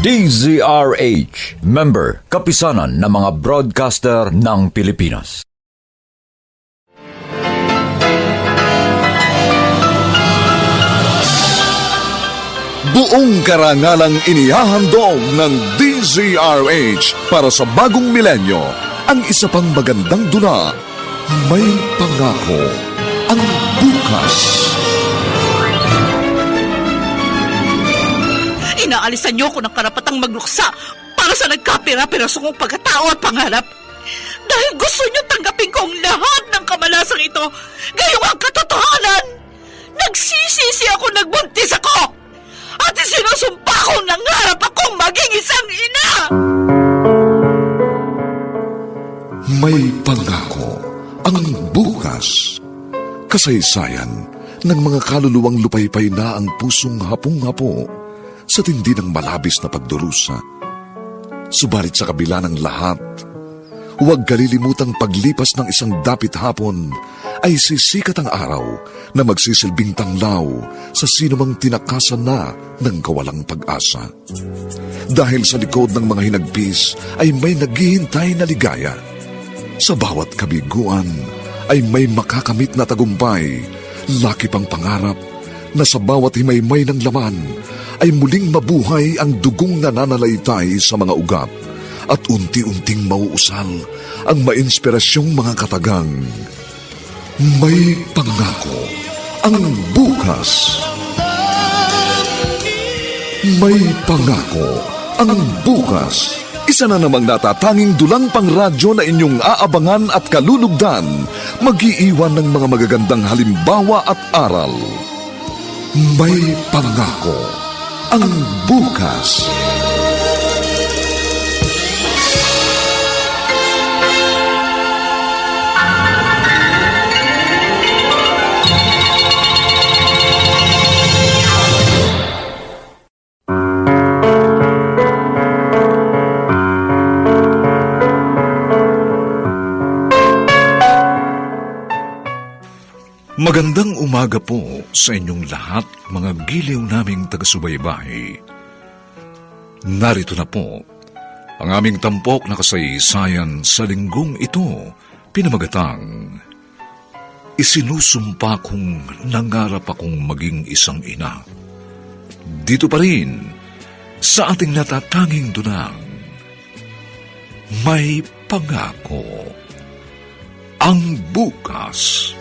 DZRH, member, kapisanan ng mga broadcaster ng Pilipinas. Buong karangalang inihahandog ng DZRH para sa bagong milenyo ang isa pang magandang dula, May Pangako ang Bukas. Inaalisan niyo ko ng karapatang magluksa para sa nagkapira-piraso kong pagkatao at pangarap. Dahil gusto niyo tanggapin ko ang lahat ng kamalasang ito, gayong ang katotohanan. Nagsisisi ako, nagbuntis ako. At isinusumpa ko nangarap akong maging isang ina. May Pangako ang Bukas. Kasaysayan ng mga kaluluwang lupaypay na ang pusong hapong-hapo sa tindi ng malabis na pagdurusa. Subalit sa kabila ng lahat, huwag kalilimutang paglipas ng isang dapit hapon ay sisikat ang araw na magsisilbing tanglaw sa sinumang tinakasan na ng kawalang pag-asa. Dahil sa likod ng mga hinagpis ay may naghihintay na ligaya. Sa bawat kabiguan ay may makakamit na tagumpay, laki pang pangarap na sa bawat himaymay ng laman ay muling mabuhay ang dugong nananalaytay sa mga ugat at unti-unting mauusal ang mainspirasyong mga katagang. May Pangako ang Bukas. May Pangako ang Bukas. Isa na namang natatanging dulang pangradyo na inyong aabangan at kalulugdan, mag-iiwan ng mga magagandang halimbawa at aral. May Pangako ang Bukas. Magandang umaga po sa inyong lahat, mga giliw naming taga-subaybay. Narito na po ang aming tampok na kasaysayan sa linggong ito, pinamagatang Isinusumpa kong nangarap akong maging isang ina. Dito pa rin sa ating natatanging dunang May Pangako ang Bukas.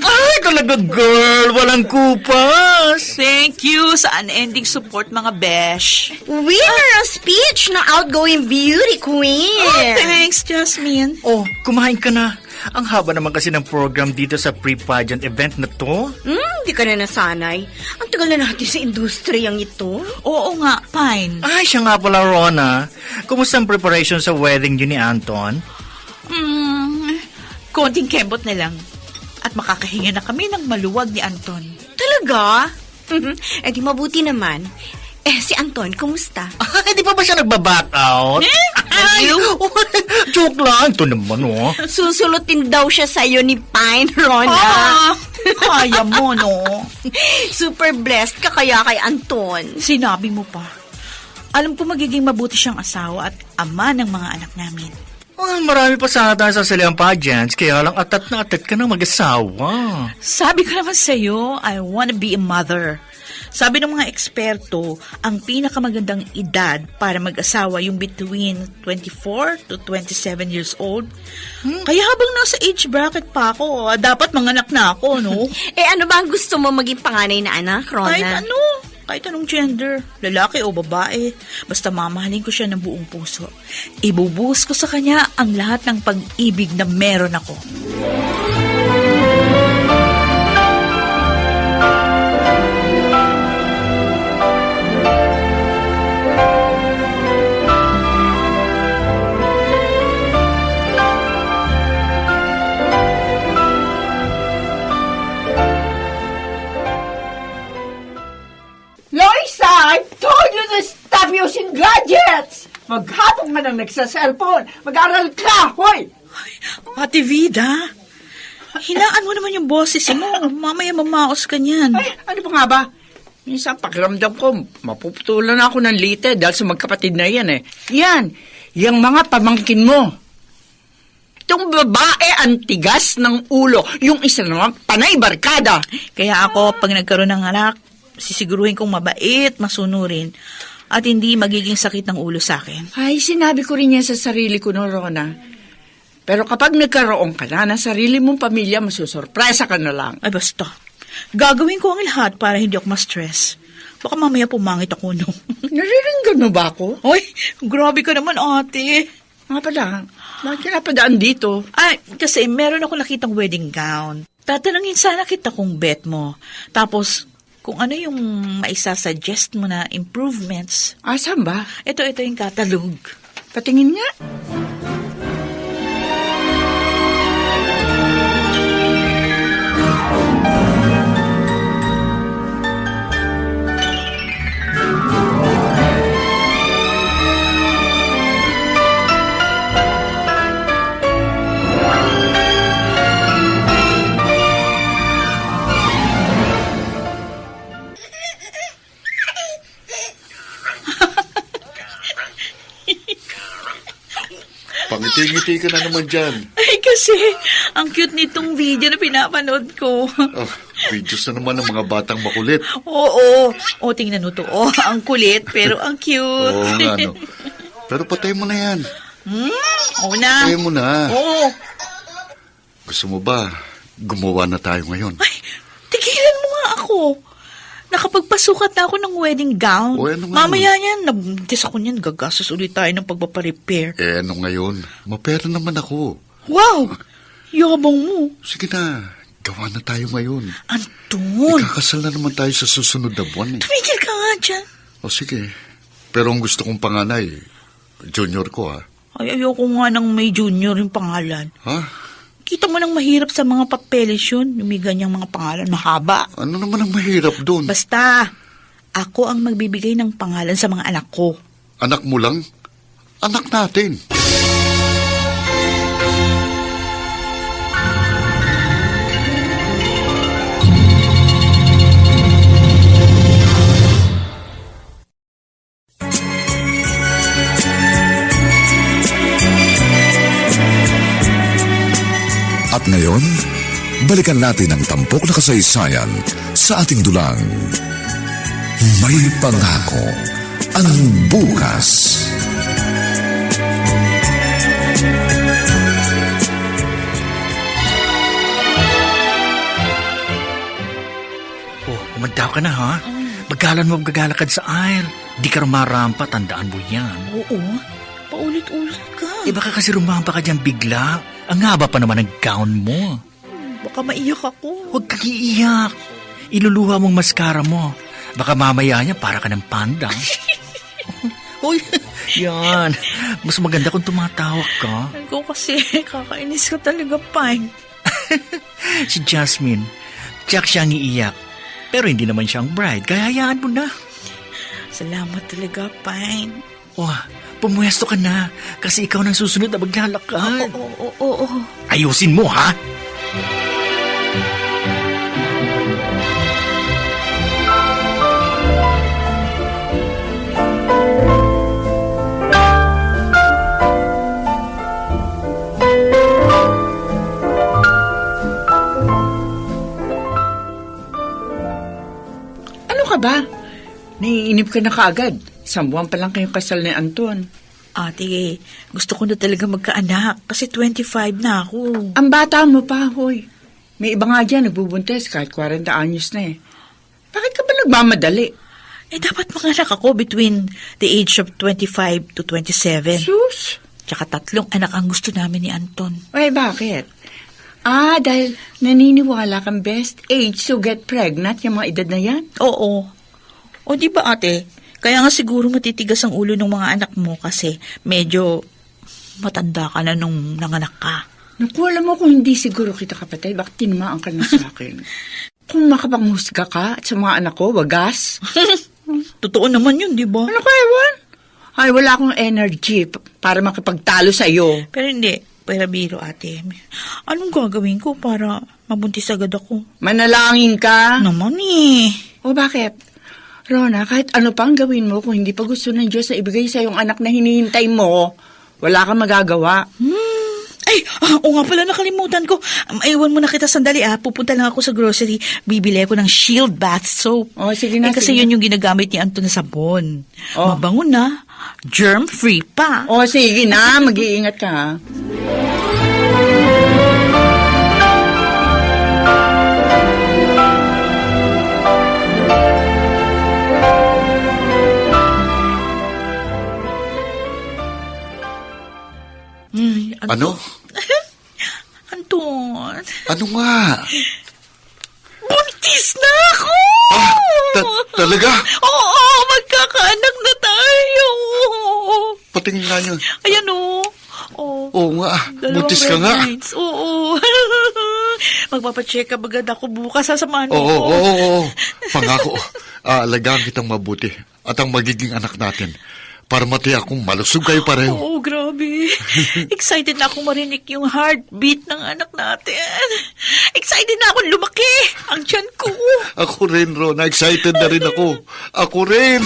Ay, talaga girl, walang kupas. Thank you sa unending support, mga besh. Winner of speech na outgoing beauty queen. Oh, thanks, Jasmine. Oh, kumain ka na. Ang haba naman kasi ng program dito sa pre-pageant event na to. Di ka na nasanay. Ang tagal na natin sa industriyang ito. Oo nga, Pine. Ay, siya nga pala, Rona. Kumusta ang preparation sa wedding niyo ni Anton? Konting kembot na lang. At makakahinga na kami ng maluwag ni Anton. Talaga? Eh di mabuti naman. Eh si Anton, kumusta? Ay, di pa ba siya nagbaback out? Ay, Joke lang. Ito naman, oh. Susulutin daw siya sa'yo ni Pine, Rona. kaya mo, no? Super blessed ka kaya kay Anton. Sinabi mo pa. Alam ko magiging mabuti siyang asawa at ama ng mga anak namin. Oh, marami pa sana tayo sa saliang pageants, kaya lang atat na atat ka ng mag-asawa. Sabi ko naman sa'yo, I wanna be a mother. Sabi ng mga eksperto, ang pinakamagandang edad para mag-asawa yung between 24 to 27 years old. Kaya habang nasa age bracket pa ako, dapat manganak na ako, no? Eh ano ba ang gusto mo maging panganay na anak, Rona? Kahit anong gender, lalaki o babae, basta mamahalin ko siya ng buong puso. Ibubuhos ko sa kanya ang lahat ng pag-ibig na meron ako. using gadgets! Maghatong ka ng nagsa-cellphone. Mag-aral ka, hoy! Ate Vida, hinaan mo naman yung boses mo. Mamaya mamaos ka niyan. Ay, ano ba nga ba? Minsan pakiramdam ko, mapuputulan ako ng lite dahil sa magkapatid na yan eh. Yan, yung mga pamangkin mo. Itong babae ang tigas ng ulo. Yung isa naman, panay barkada. Kaya ako, pag nagkaroon ng anak, sisiguruhin kong mabait, masunurin, at hindi magiging sakit ng ulo sa akin. Ay, sinabi ko rin yan sa sarili ko, no, Rona. Pero kapag nagkaroon ka na ng sarili mong pamilya, masusurpresa ka na lang. Ay basta, gagawin ko ang lahat para hindi ako ma-stress. Baka mamaya pumangit ako, no? Nariringgan mo ba ako? Ay, grabe ka naman, ate. Nga pala, bakit ka napadaan dito? Ay, kasi meron ako nakitang wedding gown. Tatanungin sana kita kung bet mo. Tapos, kung ano yung maisasuggest mo na improvements. Asan ba? Ito yung catalog. Patingin nga. Pangiti-ngiti ka na naman dyan. Ay, kasi, ang cute nitong video na pinapanood ko. Oh, videos na naman ng mga batang makulit. Oo. O, tingnan mo to. Oh, ang kulit, pero ang cute. Oo nga, no. Pero patay mo na yan. Oo na. Patay mo na. Oo. Gusto mo ba, gumawa na tayo ngayon? Ay, tigilan mo nga ako. Nakapagpasukat na ako ng wedding gown. O, ano nga Mamaya yan, nabuntis ako niyan, gagastos ulit tayo ng pagpaparepair. Ano ngayon? Mapera naman ako. Wow! Yabang mo. Sige na, gawa na tayo ngayon. Anton, Ikakasal na naman tayo sa susunod na buwan eh. tumigil ka nga dyan. O sige, pero ang gusto kong panganay, junior ko ha. Ay, ayoko nga nang may junior yung pangalan. Ha? Kita mo nang mahirap sa mga papeles yun, yung may ganyang mga pangalan, mahaba. Ano naman ang mahirap doon? Basta, ako ang magbibigay ng pangalan sa mga anak ko. Anak mo lang? Anak natin. At ngayon, balikan natin ang tampok na kasaysayan sa ating dulang. May pangako ang bukas. Oh, umandaw ka na ha? Bagalan mo gagalakad sa aisle. Di ka rumarampa, tandaan mo yan. Oo, paulit-ulit ka. Eh baka kasi rumampa ka dyan bigla. Ang haba pa naman ang gown mo. Baka maiyak ako. Huwag kang iiyak. Iluluha mong mascara mo. Baka mamaya niya para ka ng panda. Uy, yan. Mas maganda kung tumatawag ka. Ikaw kasi, kakainis ka talaga, Pine. Si Jasmine, tiyak siya ang iiyak. Pero hindi naman siya ang bride, kaya hayaan mo na. Salamat talaga, Pine. Oh, pumuesto ka na kasi ikaw nang susunod na maglalakad. Oo. Ayusin mo, ha? Ano ka ba? Naiinip ka na kaagad. Isang buwan pa lang kayong kasal ni Anton. Ate, gusto ko na talaga magkaanak kasi 25 na ako. Ang bata mo pa, hoy. May iba nga dyan, nagbubuntes kahit 40 anyos na eh. Bakit ka ba nagmamadali? Eh, dapat manganak ako between the age of 25 to 27. Sus! Tsaka 3 anak ang gusto namin ni Anton. Ay, bakit? Dahil naniniwala kang best age to get pregnant yung mga edad na yan? Oo. O di ba ate, kaya nga siguro matitigas ang ulo ng mga anak mo kasi medyo matanda ka na nung nanganak ka. Naku, alam mo kung hindi siguro kita kapatid, bakit tinamaan ka na sa akin? Kung makapanghusga ka at sa mga anak ko, wagas. Totoo naman yun, di ba? Ano ka, Ewan? Ay, wala akong energy para makipagtalo sa'yo. Pero hindi, pera biro ate. Anong gagawin ko para mabuntis agad ako? Manalangin ka. Naman eh. O bakit? Rona, kahit ano pang gawin mo, kung hindi pa gusto ng Diyos na ibigay sa yung anak na hinihintay mo, wala kang magagawa. Ay, oo nga pala, nakalimutan ko. Iwan mo na kita sandali pupunta lang ako sa grocery. Bibili ako ng Shield Bath Soap. Oh, sige na, kasi sige. yun yung ginagamit ni Anton na sabon. Oh. Mabango na. Germ-free pa. O, sige na, mag-iingat ka, ha? Ano? Anton, Ano nga? buntis na ako! Talaga? Oo, magkakaanak na tayo. Patingin nga yun. Ayan o. Oh, Oo nga, buntis ka nga. red lines. Oo. Magpapacheck up agad ako bukas. Sasamahan mo Oo, ko. oo. Pangako, aalagaan kitang mabuti at ang magiging anak natin para matiyak kung malusog kayo pareho. Oo, grabe. Excited na akong marinig yung heartbeat ng anak natin. Excited na akong lumaki ang tiyan ko. Ako rin, Rona. Excited na rin ako. Ako rin.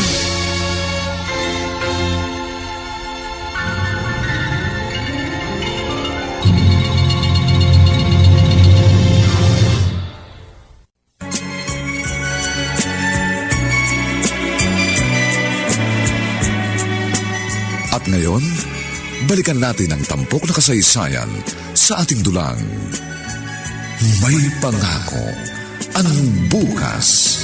At ngayon, balikan natin ang tampok na kasaysayan sa ating dulang. May pangako ang bukas.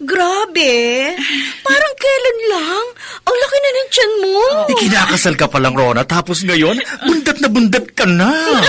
Grabe! Parang kailan lang? Ang laki na ng tiyan mo. Ikinakasal ka pa lang, Rona, tapos ngayon, bundat ka na.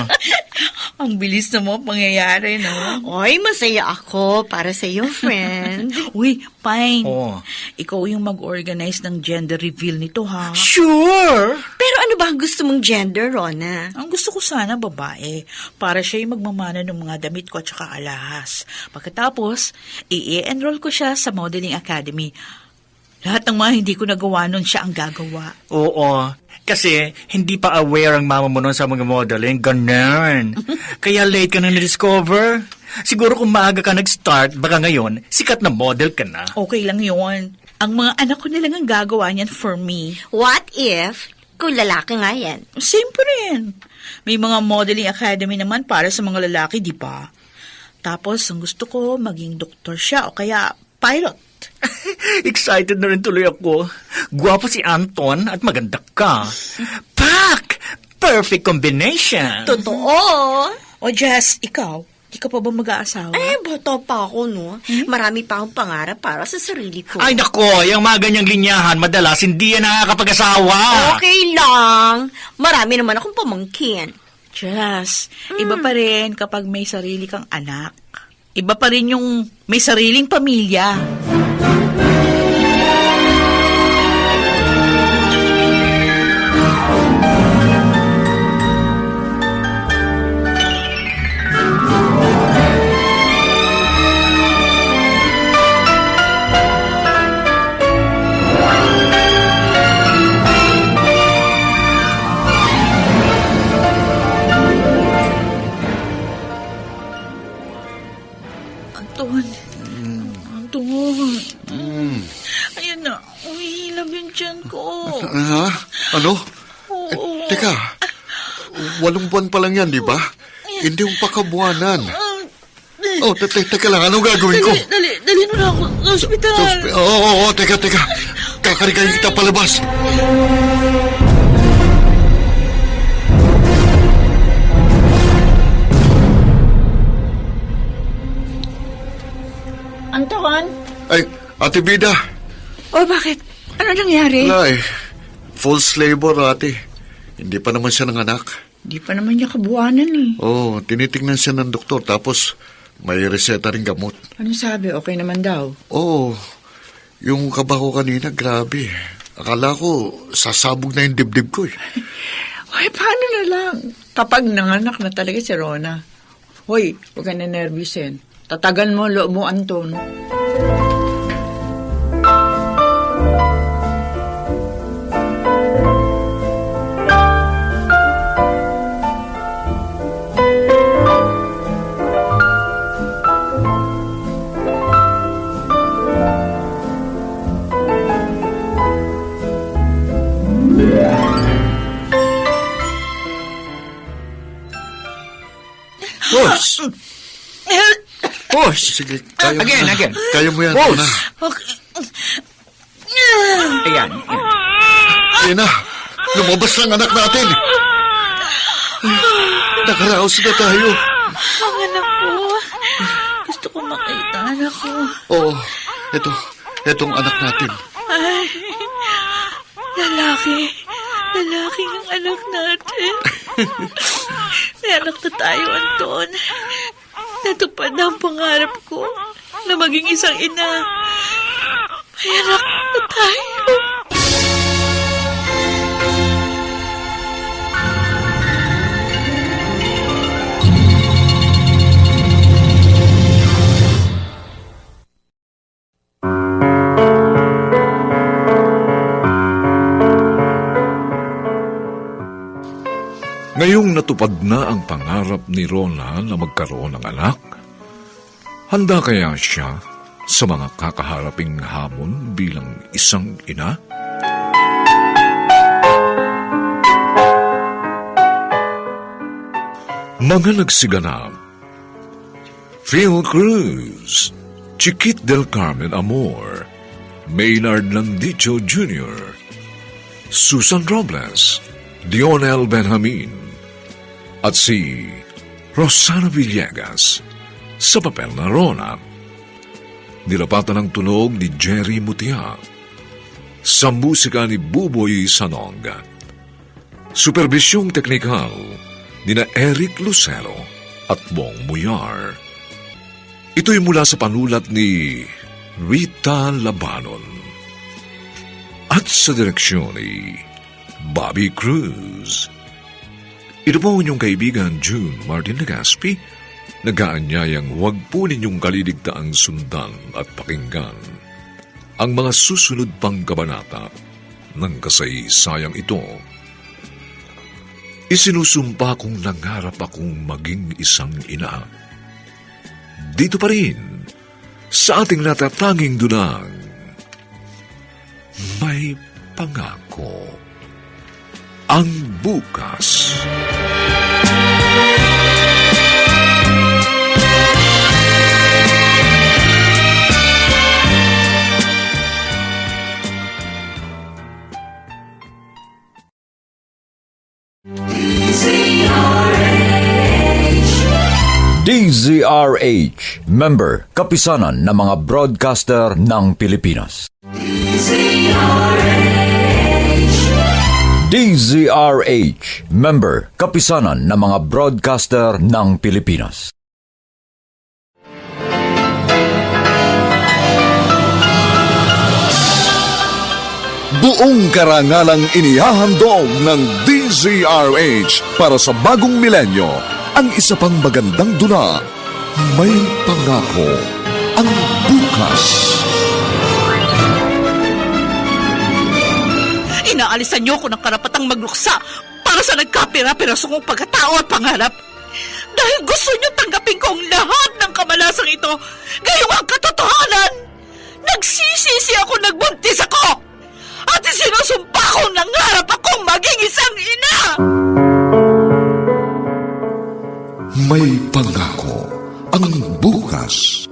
Ang bilis na mo pangyayari, no? Oy, masaya ako para sa iyo, friend. Uy, fine. Oh. Ikaw yung mag-organize ng gender reveal nito, ha? Sure! Pero ano ba ang gusto mong gender, Rona? Ang gusto ko sana babae, para siya yung magmamana ng mga damit ko at saka alahas. Pagkatapos, i-enroll ko siya sa modeling academy. Lahat ng mga hindi ko nagawa nun, siya ang gagawa. Oo, kasi hindi pa aware ang mama mo nun sa mga modeling. Ganun. Kaya late ka na na-discover. Siguro kung maaga ka nag-start, baka ngayon, sikat na model ka na. Okay lang yun. Ang mga anak ko na lang ang gagawa niyan for me. What if, kung lalaki nga yan? Same pa rin. May mga modeling academy naman para sa mga lalaki, di ba? Tapos, ang gusto ko, maging doktor siya o kaya pilot. Excited na rin tuloy ako. Gwapo si Anton at maganda ka. Pak! Perfect combination. Totoo. O Jess, ikaw, di ka pa ba mag-aasawa? Bata pa ako, no? Marami pa akong pangarap para sa sarili ko. Ay nako, yung mga ganyang linyahan, madalas hindi yan nakakapag-asawa. Okay lang. Marami naman akong pamangkin. Jess, iba pa rin kapag may sarili kang anak. Iba pa rin yung may sariling pamilya. Anton. Ayan na. Umihilab yung tiyan ko. Ha? Ano? Oo. Teka, 8 buwan pa lang yan, di ba? Hindi yung pakabuanan. Oh, teka lang, anong gagawin ko? Dali mo na ako sa ospital. Oo, teka. Kakarikayin kita palabas. Anton? Ay, Ate Bida. O, bakit? Ano nangyari? Wala eh. False labor, ate. Hindi pa naman siya nanganak. Di pa naman niya kabuanan eh. Oo, tinitingnan siya ng doktor tapos may reseta rin gamot. Ano sabi? Okay naman daw. Oo, yung kaba ko kanina, grabe. Akala ko, sasabog na yung dibdib ko eh. Ay, paano na lang? Kapag nanganak na talaga si Rona. Hoy, huwag ka na nervyusin. Tatagan mo loob mo, Anton. Boss! Push! Sige, kaya mo Again, na. again. Kaya mo yan, Boss! Rona. Ayan. Ayan na, lumabas lang anak natin. Nakaraos na tayo. Ang anak ko. Gusto ko makita anak ko. Oo, etong anak natin. Lalaki. Lalaki ang anak natin. May anak na tayo, Anton. Natupad na ang pangarap ko na maging isang ina. May anak na tayo. Ngayong natupad na ang pangarap ni Rona na magkaroon ng anak, handa kaya siya sa mga kakaharaping hamon bilang isang ina? Mga nagsiganap: Phil Cruz, Chiquit del Carmen Amor, Maynard Landicho Jr., Susan Robles, Dionel Benjamin, at si Rosana Villegas sa papel na Rona. Nilapatan ng tunog ni Jerry Mutia, sa musika ni Buboy Sanog, superbisyong teknikal ni na Eric Lucero at Bong Muyar. Ito'y mula sa panulat ni Rita Labanon at sa direksyon ni Bobby Cruz. Ito po inyong kaibigan June Martin Legaspi, nag-aanyayang huwag po ninyong kaliligtaang sundan at pakinggan ang mga susunod pang kabanata ng kasaysayang ito. Isinusumpa kong nangarap akong maging isang ina. Dito pa rin, sa ating natatanging dunang, may pangako ang bukas. DZRH, member, kapisanan ng mga broadcaster ng Pilipinas. DZRH, member, kapisanan ng mga broadcaster ng Pilipinas. Buong karangalang inihahandog ng DZRH para sa bagong milenyo ang isa pang magandang dula. May pangako ang bukas. Inaalisan niyo ko ng karapatang magluksa para sa nagkapira-piraso kong pagkatao at pangarap. Dahil gusto niyo tanggapin ko ang lahat ng kamalasang ito, gayong ang katotohanan. Nagsisisi ako, nagbuntis ako. At isinusumpa kong nangarap akong maging isang ina. May pangako ang bukas.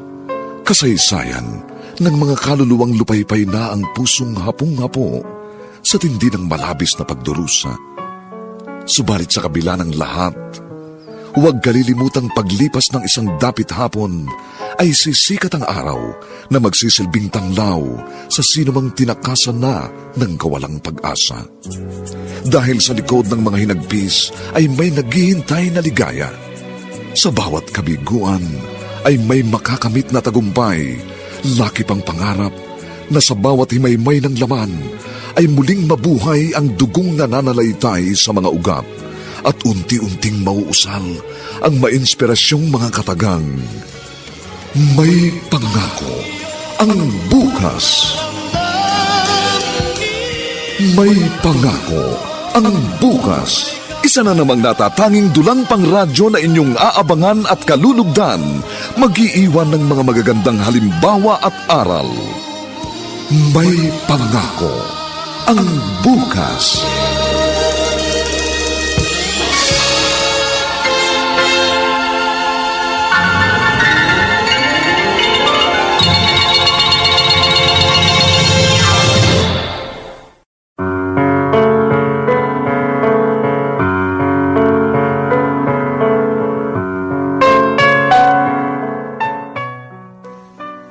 Kasaysayan ng mga kaluluwang lupaypay na ang pusong hapong-hapo sa tindi ng malabis na pagdurusa. Subalit sa kabila ng lahat, huwag kalilimutang paglipas ng isang dapit hapon ay sisikat ang araw na magsisilbing tanglaw sa sinumang tinakasan na ng kawalang pag-asa. Dahil sa likod ng mga hinagpis ay may naghihintay na ligaya. Sa bawat kabiguan ay may makakamit na tagumpay, laki pang pangarap na sa bawat himaymay ng laman ay muling mabuhay ang dugong nananalaytay sa mga ugat at unti-unting mauusal ang mainspirasyong mga katagang. May pangako ang bukas. May pangako ang bukas. Isa na namang natatanging dulang pang radyo na inyong aabangan at kalulugdan, mag-iiwan ng mga magagandang halimbawa at aral. May pangako ang bukas.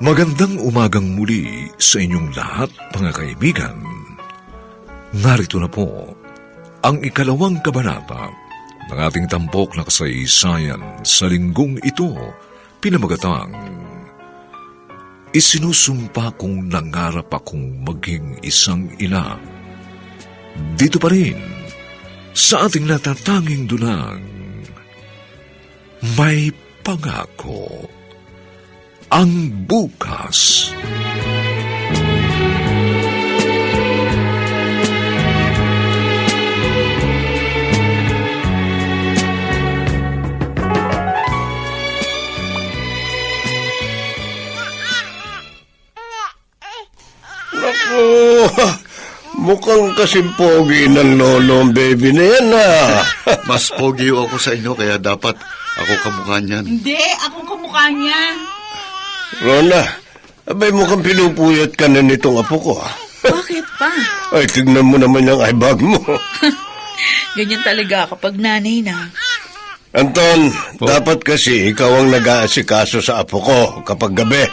Magandang umagang muli sa inyong lahat, mga kaibigan. Narito na po ang ikalawang kabanata ng ating tampok na kasaysayan sa linggong ito, pinamagatang Isinusumpa kong nangarap akong maging isang ina. Dito pa rin sa ating natatanging dunang May Pangako ang bukas. Naku, mukhang kasing pogi ng lolo ang baby na yan Mas pogi ako sa inyo, kaya dapat ako kamukha niyan. Hindi, akong kamukha niya. Rona, abay mukhang pinupuyat ka na nitong apo ko Bakit pa? Ay, tignan mo naman yung eyebag mo. Ganyan talaga kapag nanay na. Anton, dapat kasi ikaw ang nag-aasikaso sa apo ko kapag gabi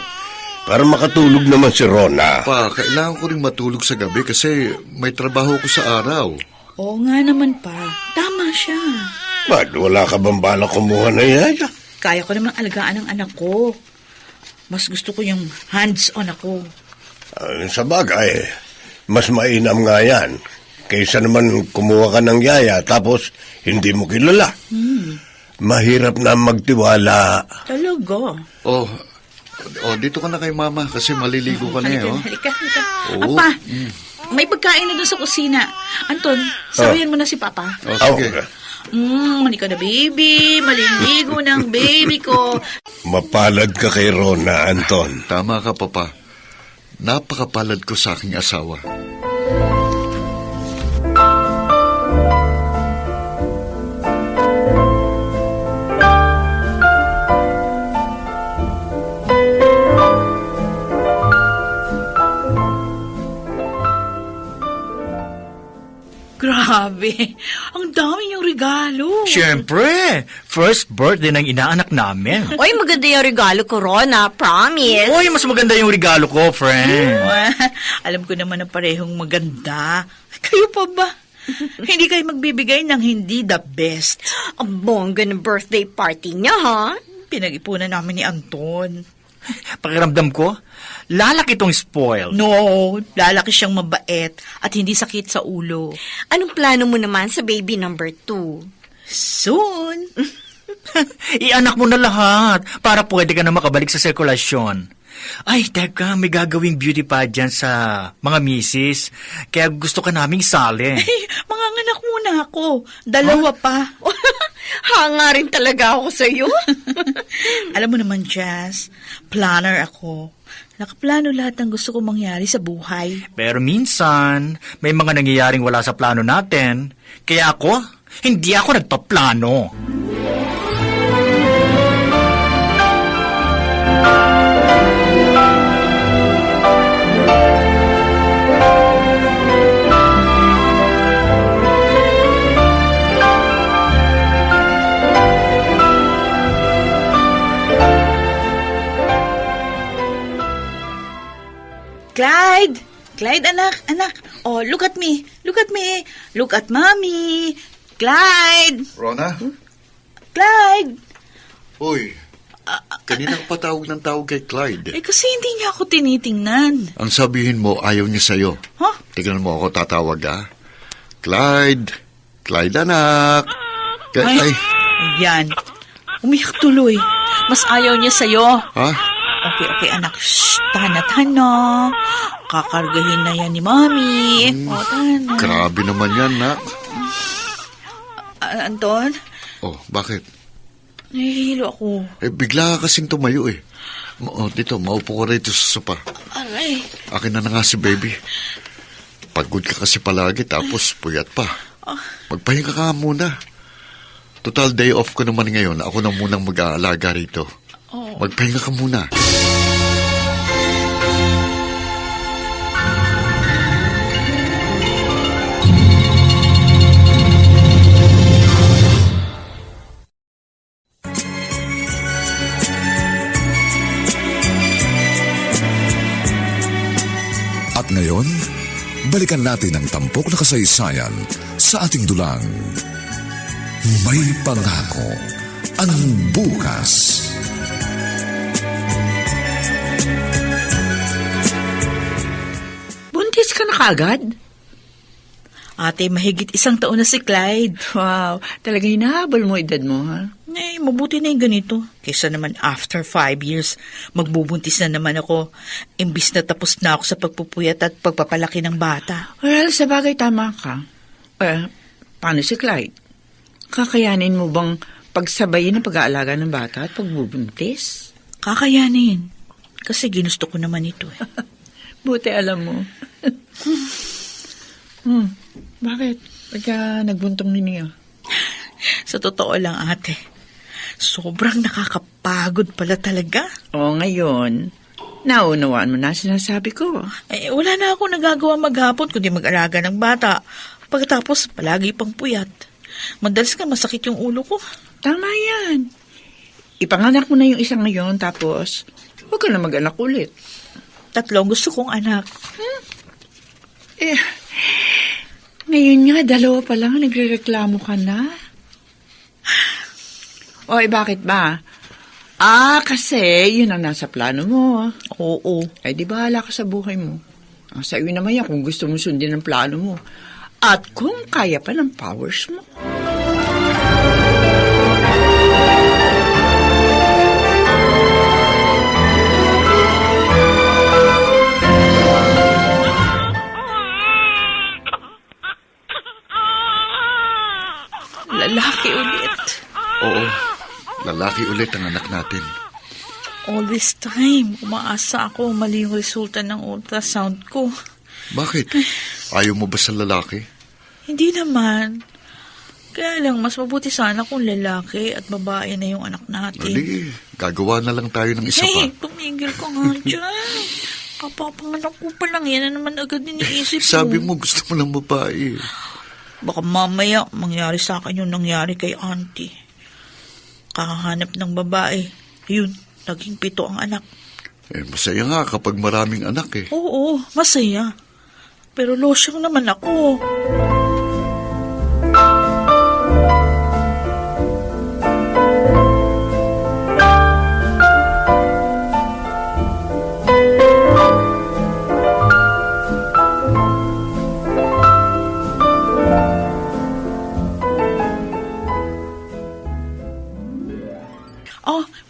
para makatulog naman si Rona. Pa, kailangan ko rin matulog sa gabi kasi may trabaho ko sa araw. Oo nga naman pa. Tama siya. Ba't wala ka bang balak kumuha na yaya? Kaya ko namang alagaan ang anak ko. Mas gusto ko yung hands-on ako. Sa bagay, mas mainam nga yan. Kaysa naman kumuha ka ng yaya tapos hindi mo kilala. Mahirap na magtiwala. Talaga. Oh, dito ka na kay mama kasi maliligo ka na oh. Halika. Oo. Apa, may pagkain na doon sa kusina. Anton, sabihan mo na si Papa. Oh, sige. Halika na baby. Maliligo ng baby ko. Mapalad ka kay Rona, Anton. Tama ka, Papa. Napakapalad ko sa aking asawa. Grabe, ang dami niyong regalo. Siyempre, first birthday ng inaanak namin. Oy, maganda yung regalo ko, Rona. Promise. Uy, mas maganda yung regalo ko, friend. Alam ko naman na parehong maganda. Kayo pa ba? Hindi kayo magbibigay ng hindi the best. Ang bongga ng birthday party niya, ha? Pinag-ipunan namin ni Anton. Pakiramdam ko, lalaki tong spoiled. No, lalaki siyang mabait at hindi sakit sa ulo. Anong plano mo naman sa baby number 2? Soon. Ianak mo na lahat para pwede ka na makabalik sa sirkulasyon. Ay, teka, may gagawing beauty pageant sa mga misis. Kaya gusto ka naming sali. Ay, mga anak muna ako. Dalawa pa. Hanga rin talaga ako sa'yo. Alam mo naman, Jazz, planner ako. Nakaplano lahat ng gusto kong mangyari sa buhay. Pero minsan, may mga nangyayaring wala sa plano natin. Kaya ako, hindi ako nagpaplano. Clyde! Clyde, anak. Oh, look at me. Look at me. Look at mommy. Clyde! Rona? Clyde! Uy, kanina ka patawag ng tawag kay Clyde. Eh, kasi hindi niya ako tinitingnan. Ang sabihin mo, ayaw niya sa'yo. Huh? Tignan mo ako tatawag, ha? Clyde! Clyde, anak! Ay, ayan. Umiyak tuloy. Mas ayaw niya sa'yo. Ha? Okay, anak. Shh, tahan. Kakargahin na yan ni Mami. O, tahan. Grabe naman yan, nak. Anton, Oh, bakit? nahihilo ako. Bigla ka kasing tumayo eh. Dito, maupo ka rito sa sopa. Aray. Akin na nga si baby. Pagod ka kasi palagi, tapos puyat pa. Magpahinga ka nga muna. Total day off ko naman ngayon. Ako na munang mag-aalaga rito. Magpahinga ka muna. At ngayon, balikan natin ang tampok na kasaysayan sa ating dulang. May pangako ang bukas. Buntis ka na kaagad? Ate, mahigit 1 taon na si Clyde. Wow, talaga hinahabol mo edad mo, ha? Mabuti na yung ganito. Kaysa naman after 5 years, magbubuntis na naman ako. Imbis na tapos na ako sa pagpupuyat at pagpapalaki ng bata. Well, sa bagay tama ka. Paano si Clyde? Kakayanin mo bang pagsabayin ang pag-aalaga ng bata at pagbubuntis? Kakayanin. Kasi ginusto ko naman ito eh. Buti alam mo. Bakit? Pagka nagbuntong ninyo? Sa totoo lang, ate, sobrang nakakapagod pala talaga. Ngayon, naunawaan mo na sinasabi ko. Wala na ako nagagawa maghapon kundi mag-alaga ng bata. Pagkatapos, palagi pang puyat. Madalas nga masakit yung ulo ko. Tama yan. Ipanganak mo na yung isang ngayon, tapos huwag ka na mag-anak ulit. 3 gusto kong anak. Ngayon nga, 2 pa lang, nagrereklamo ka na. Bakit ba? Kasi yun ang nasa plano mo. Oo. Di bahala ka sa buhay mo. Sa iyo naman yan kung gusto mo sundin ang plano mo. At kung kaya pa ng powers mo. Lalaki ulit. Oo, lalaki ulit ang anak natin. All this time, umaasa ako mali yung resulta ng ultrasound ko. Bakit? Ayaw mo ba sa lalaki? Hindi naman. Kaya lang, mas mabuti sana kung lalaki at babae na yung anak natin. Hindi, gagawa na lang tayo ng isa pa. Tumigil ka nga dyan. Kapapanganak ko pa lang, yan na naman agad iniisip mo. Sabi mo gusto mo ng babae. Baka mamaya mangyari sa akin yung nangyari kay auntie. Kakahanap ng babae. Yun, naging 7 ang anak. Masaya nga kapag maraming anak eh. Oo, masaya. Pero losyang naman ako.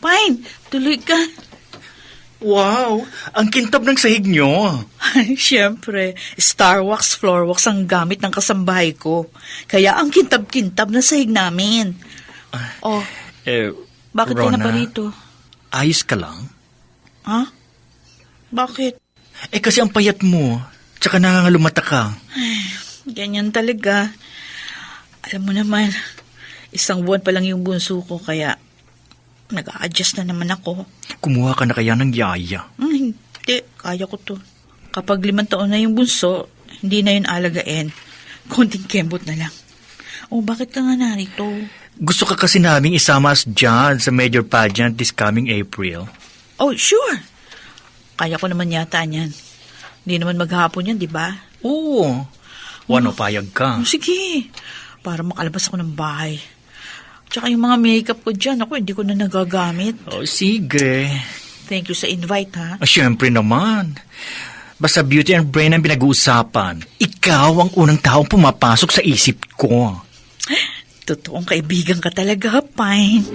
Fine, tuloy ka. Wow, ang kintab ng sahig nyo. Siyempre, Star Wax, Floor Wax ang gamit ng kasambahay ko. Kaya ang kintab-kintab na sahig namin. Bakit ka na Rona, ba rito? Ayos ka lang? Ha? Bakit? Kasi ang payat mo, tsaka nangangalumata ka. Ganyan talaga. Alam mo naman, 1 buwan pa lang yung bunso ko, kaya nag-a-adjust na naman ako. Kumuha ka na kaya ng yaya? Hindi, kaya ko to. Kapag 5 taon na yung bunso, hindi na yun alagain. Konting kembot na lang. Bakit ka nga narito? Gusto ka kasi naming isama us dyan sa major pageant this coming April. Sure. Kaya ko naman yata niyan. Hindi naman maghapon yan, di ba? Oo. Payag ka. Sige, para makalabas ako ng bahay. Tsaka yung mga makeup ko dyan, hindi ko na nagagamit. Sige. Thank you sa invite, ha? Siyempre naman. Basta beauty and brain ang pinag-uusapan. Ikaw ang unang taong pumapasok sa isip ko. Totoong kaibigan ka talaga, Pine.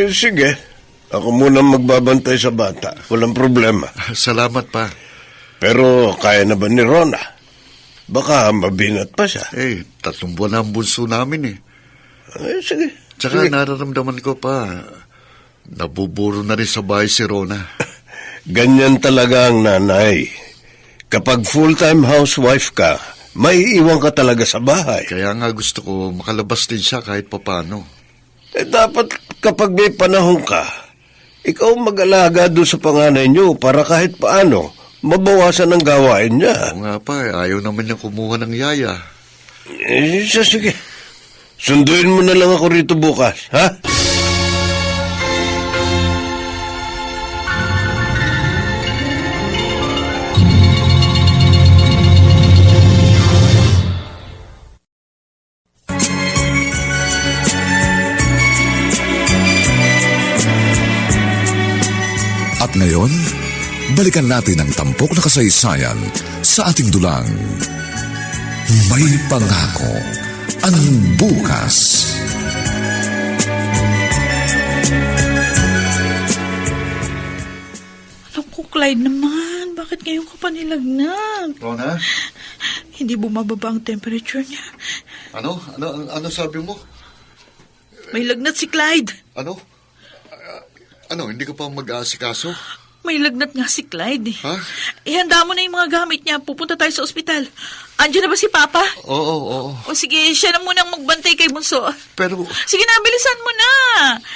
Sige. Ako muna magbabantay sa bata. Walang problema. Salamat pa. Pero kaya na ba ni Rona? Baka mabinat pa siya. 3 buwan na ang bunso namin eh. Ay, sige. Tsaka Sige. nararamdaman ko pa, nabuburo na rin sa bahay si Rona. Ganyan talaga ang nanay. Kapag full-time housewife ka, maiiwan ka talaga sa bahay. Kaya nga gusto ko makalabas din siya kahit papano. Dapat kapag may panahon ka, ikaw mag-alaga doon sa panganay niyo para kahit paano, mabawasan ang gawain niya. Oo nga pa, ayaw naman niya kumuha ng yaya. Sige. Sunduin mo na lang ako rito bukas, ha? At ngayon, balikan natin ang tampok na kasaysayan sa ating dulang. May pangako ang bukas. Naku, Clyde naman. Bakit ngayon ka pa nilagnat? Rona? Hindi bumababa ang temperature niya. Ano sabi mo? May lagnat si Clyde. Hindi ka pa mag-aasikaso? May lagnat nga si Clyde. Ha? Ihanda mo na yung mga gamit niya. Pupunta tayo sa ospital. Andiyan na ba si Papa? Oo. O sige, siya na munang magbantay kay Bunso. Pero, Sige na, bilisan mo na.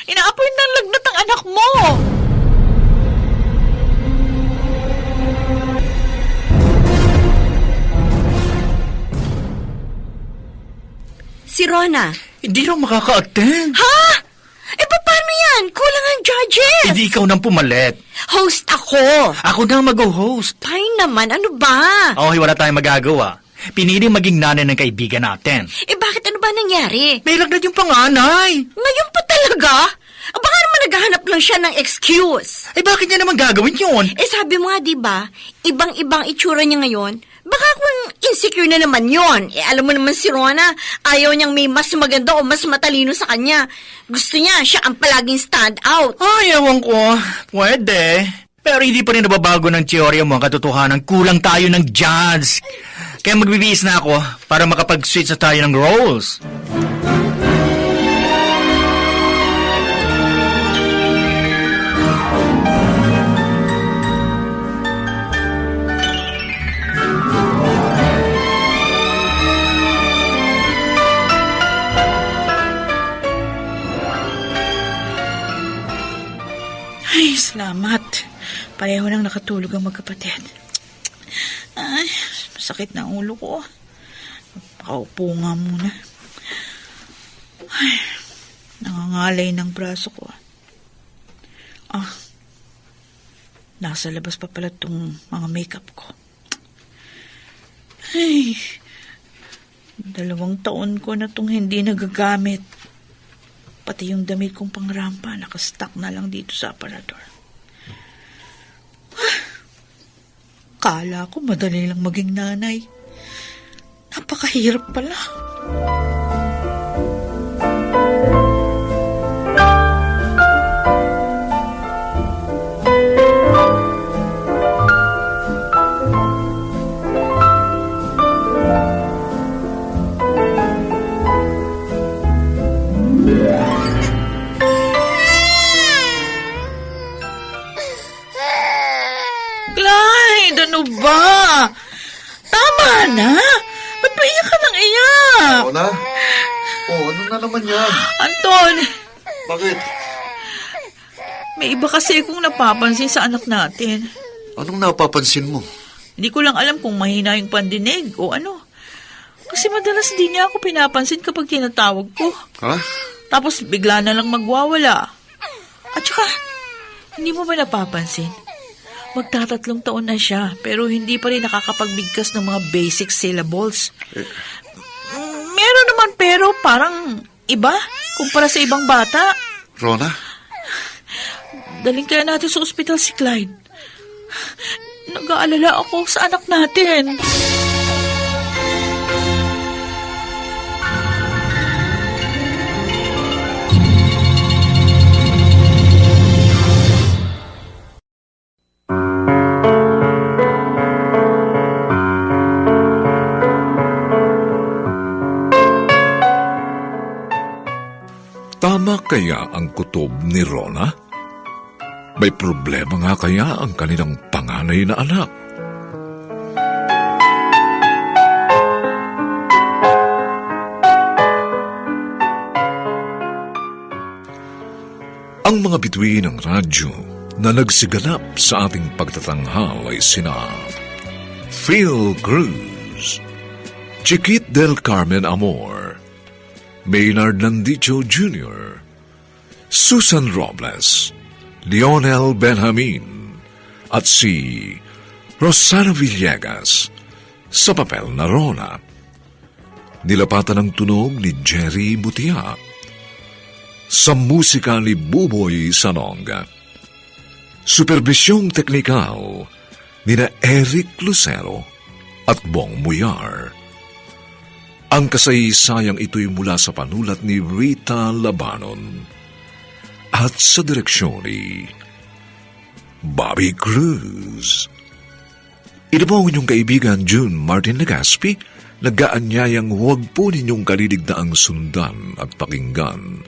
Inaapoy na ang lagnat ang anak mo. Si Rona. Hindi raw makaka-attend. Ha? Paano yan? Kulang ang judges. Hindi ikaw nang pumalit. Host ako. Ako na mag-host. Fine naman, ano ba? Okay, wala tayong magagawa. Piniling maging nanay ng kaibigan natin. Bakit ano ba nangyari? May lagnat yung panganay. Ngayon pa talaga? Baka naman naghahanap lang siya ng excuse. Bakit niya naman gagawin yun? Sabi mo nga, diba, ibang-ibang itsura niya ngayon. Baka kung insecure na naman yon. Alam mo naman si Rona, ayaw niyang may mas maganda o mas matalino sa kanya. Gusto niya, siya ang palaging stand out. Ewan ko. Pwede. Pero hindi pa rin nababago ng teorya mo ang katotohanan. Kulang tayo ng judge. Kaya magbibihis na ako para makapag-switch na tayo ng roles. Ay, salamat. Pareho nang nakatulog ang magkapatid. Ay, masakit na ang ulo ko. Pakaupo nga muna. Ay, nangangalay ng braso ko. Nasa labas pa pala itong mga makeup ko. Ay, 2 taon ko na itong hindi nagagamit. Pati yung damit kong pangrampa, nakastock na lang dito sa aparador. Kala ko madali lang maging nanay. Napakahirap pala. Clyde, ano ba? Tama na. Ba't ba iyak ka ng iyak? Rona? Ano na naman yan? Anton, Bakit? may iba kasi akong napapansin sa anak natin. Anong napapansin mo? Hindi ko lang alam kung mahina yung pandinig o ano. Kasi madalas di niya ako pinapansin kapag tinatawag ko. Ha? Tapos bigla na lang magwawala. At saka, hindi mo ba napapansin? Magta3 taon na siya, pero hindi pa rin nakakapagbigkas ng mga basic syllables. Meron naman pero parang iba kumpara sa ibang bata. Rona? Daling kaya natin sa ospital si Clyde. Nag-aalala ako sa anak natin. kaya ang kutob ni Rona? May problema nga kaya ang kanilang panganay na anak? Ang mga bituin ng radyo na nagsiganap sa ating pagtatanghal ay sina Phil Cruz, Chiquit del Carmen Amor, Maynard Landicho Jr., Susan Robles, Lionel Benjamin, at si Rosana Villegas sa papel na Rona. Nilapatan ng tunog ni Jerry Butia. Sa musika ni Buboy Sanonga. Superbisyong teknikal ni na Eric Lucero at Bong Muyar. Ang kasaysayang ito'y mula sa panulat ni Rita Labanon at sa direksyon ni Bobby Cruz. Ito po ang inyong kaibigan June Martin Legaspi, nag-aanyayang huwag po ninyong kaliligdaang sundan at pakinggan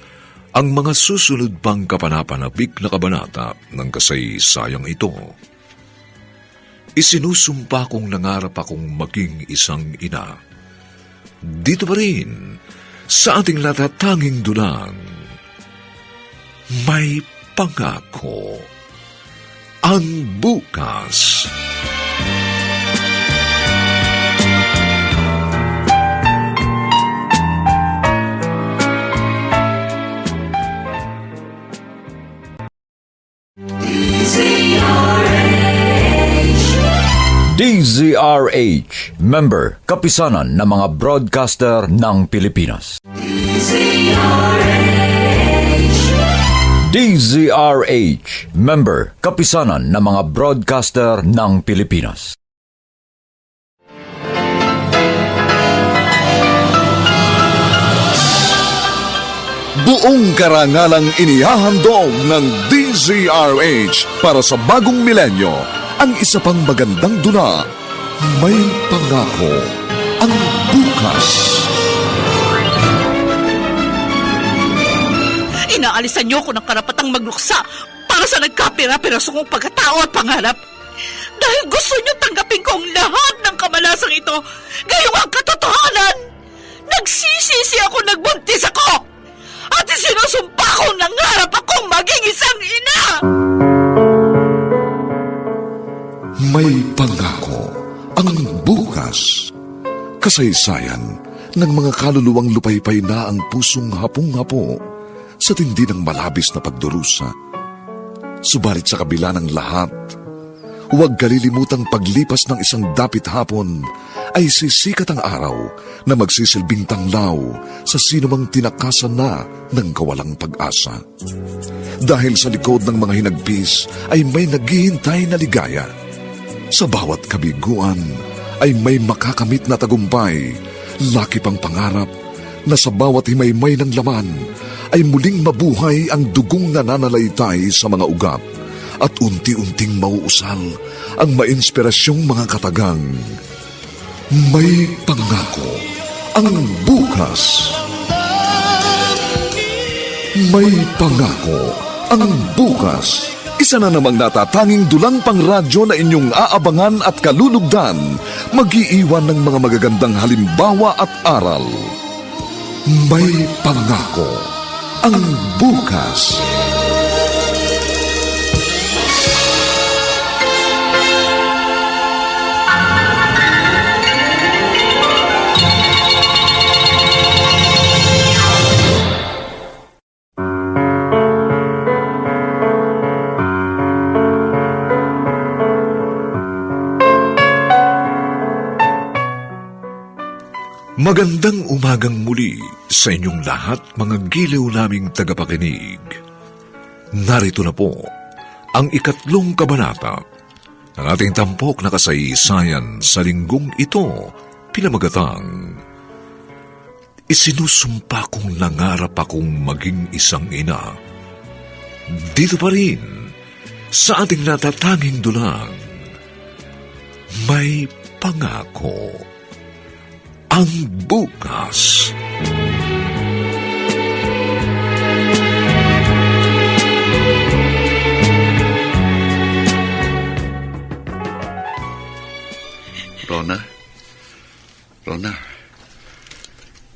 ang mga susunod pang kapanapanabik na kabanata ng kasaysayang ito. Isinusumpa kong nangarap akong maging isang ina. Dito pa rin, sa ating natatanging dulang, may pangako ang bukas. DZRH, member, kapisanan ng mga broadcaster ng Pilipinas. DZRH, member, kapisanan ng mga broadcaster ng Pilipinas. Buong karangalang inihahandog ng DZRH para sa bagong milenyo ang isa pang magandang dula. May pangako ang bukas. Inaalisan niyo ko ng karapatang magluksa para sa nagkapira-piraso kong pagkatao at pangarap. Dahil gusto niyo tanggapin ko ang lahat ng kamalasang ito, gayong ang katotohanan. Nagsisisi ako, nagbuntis ako. At isinusumpa kong nangarap akong maging isang ina. May pangako ang bukas. Kasaysayan ng mga kaluluwang lupaypay na ang pusong hapong-hapo sa tindi ng malabis na pagdurusa. Subalit sa kabila ng lahat, huwag kalilimutang paglipas ng isang dapit hapon ay sisikat ang araw na magsisilbing tanglaw sa sinumang tinakasan na ng kawalang pag-asa. Dahil sa likod ng mga hinagpis ay may naghihintay na ligaya. Sa bawat kabiguan ay may makakamit na tagumpay, laki pang pangarap na sa bawat himaymay ng laman ay muling mabuhay ang dugong nananalaytay sa mga ugat at unti-unting mauusal ang mainspirasyong mga katagang. May pangako ang bukas. May pangako ang bukas. Isa na namang natatanging dulang pangradyo na inyong aabangan at kalulugdan, mag-iiwan ng mga magagandang halimbawa at aral. May pangako ang bukas. Magandang umagang muli sa inyong lahat, mga giliw naming tagapakinig. Narito na po ang 3 kabanata ng ating tampok na kasaysayan sa linggong ito, pinamagatang Isinusumpa kong nangarap akong maging isang ina. Dito pa rin sa ating natatanging dulang, may pangako ang bukas.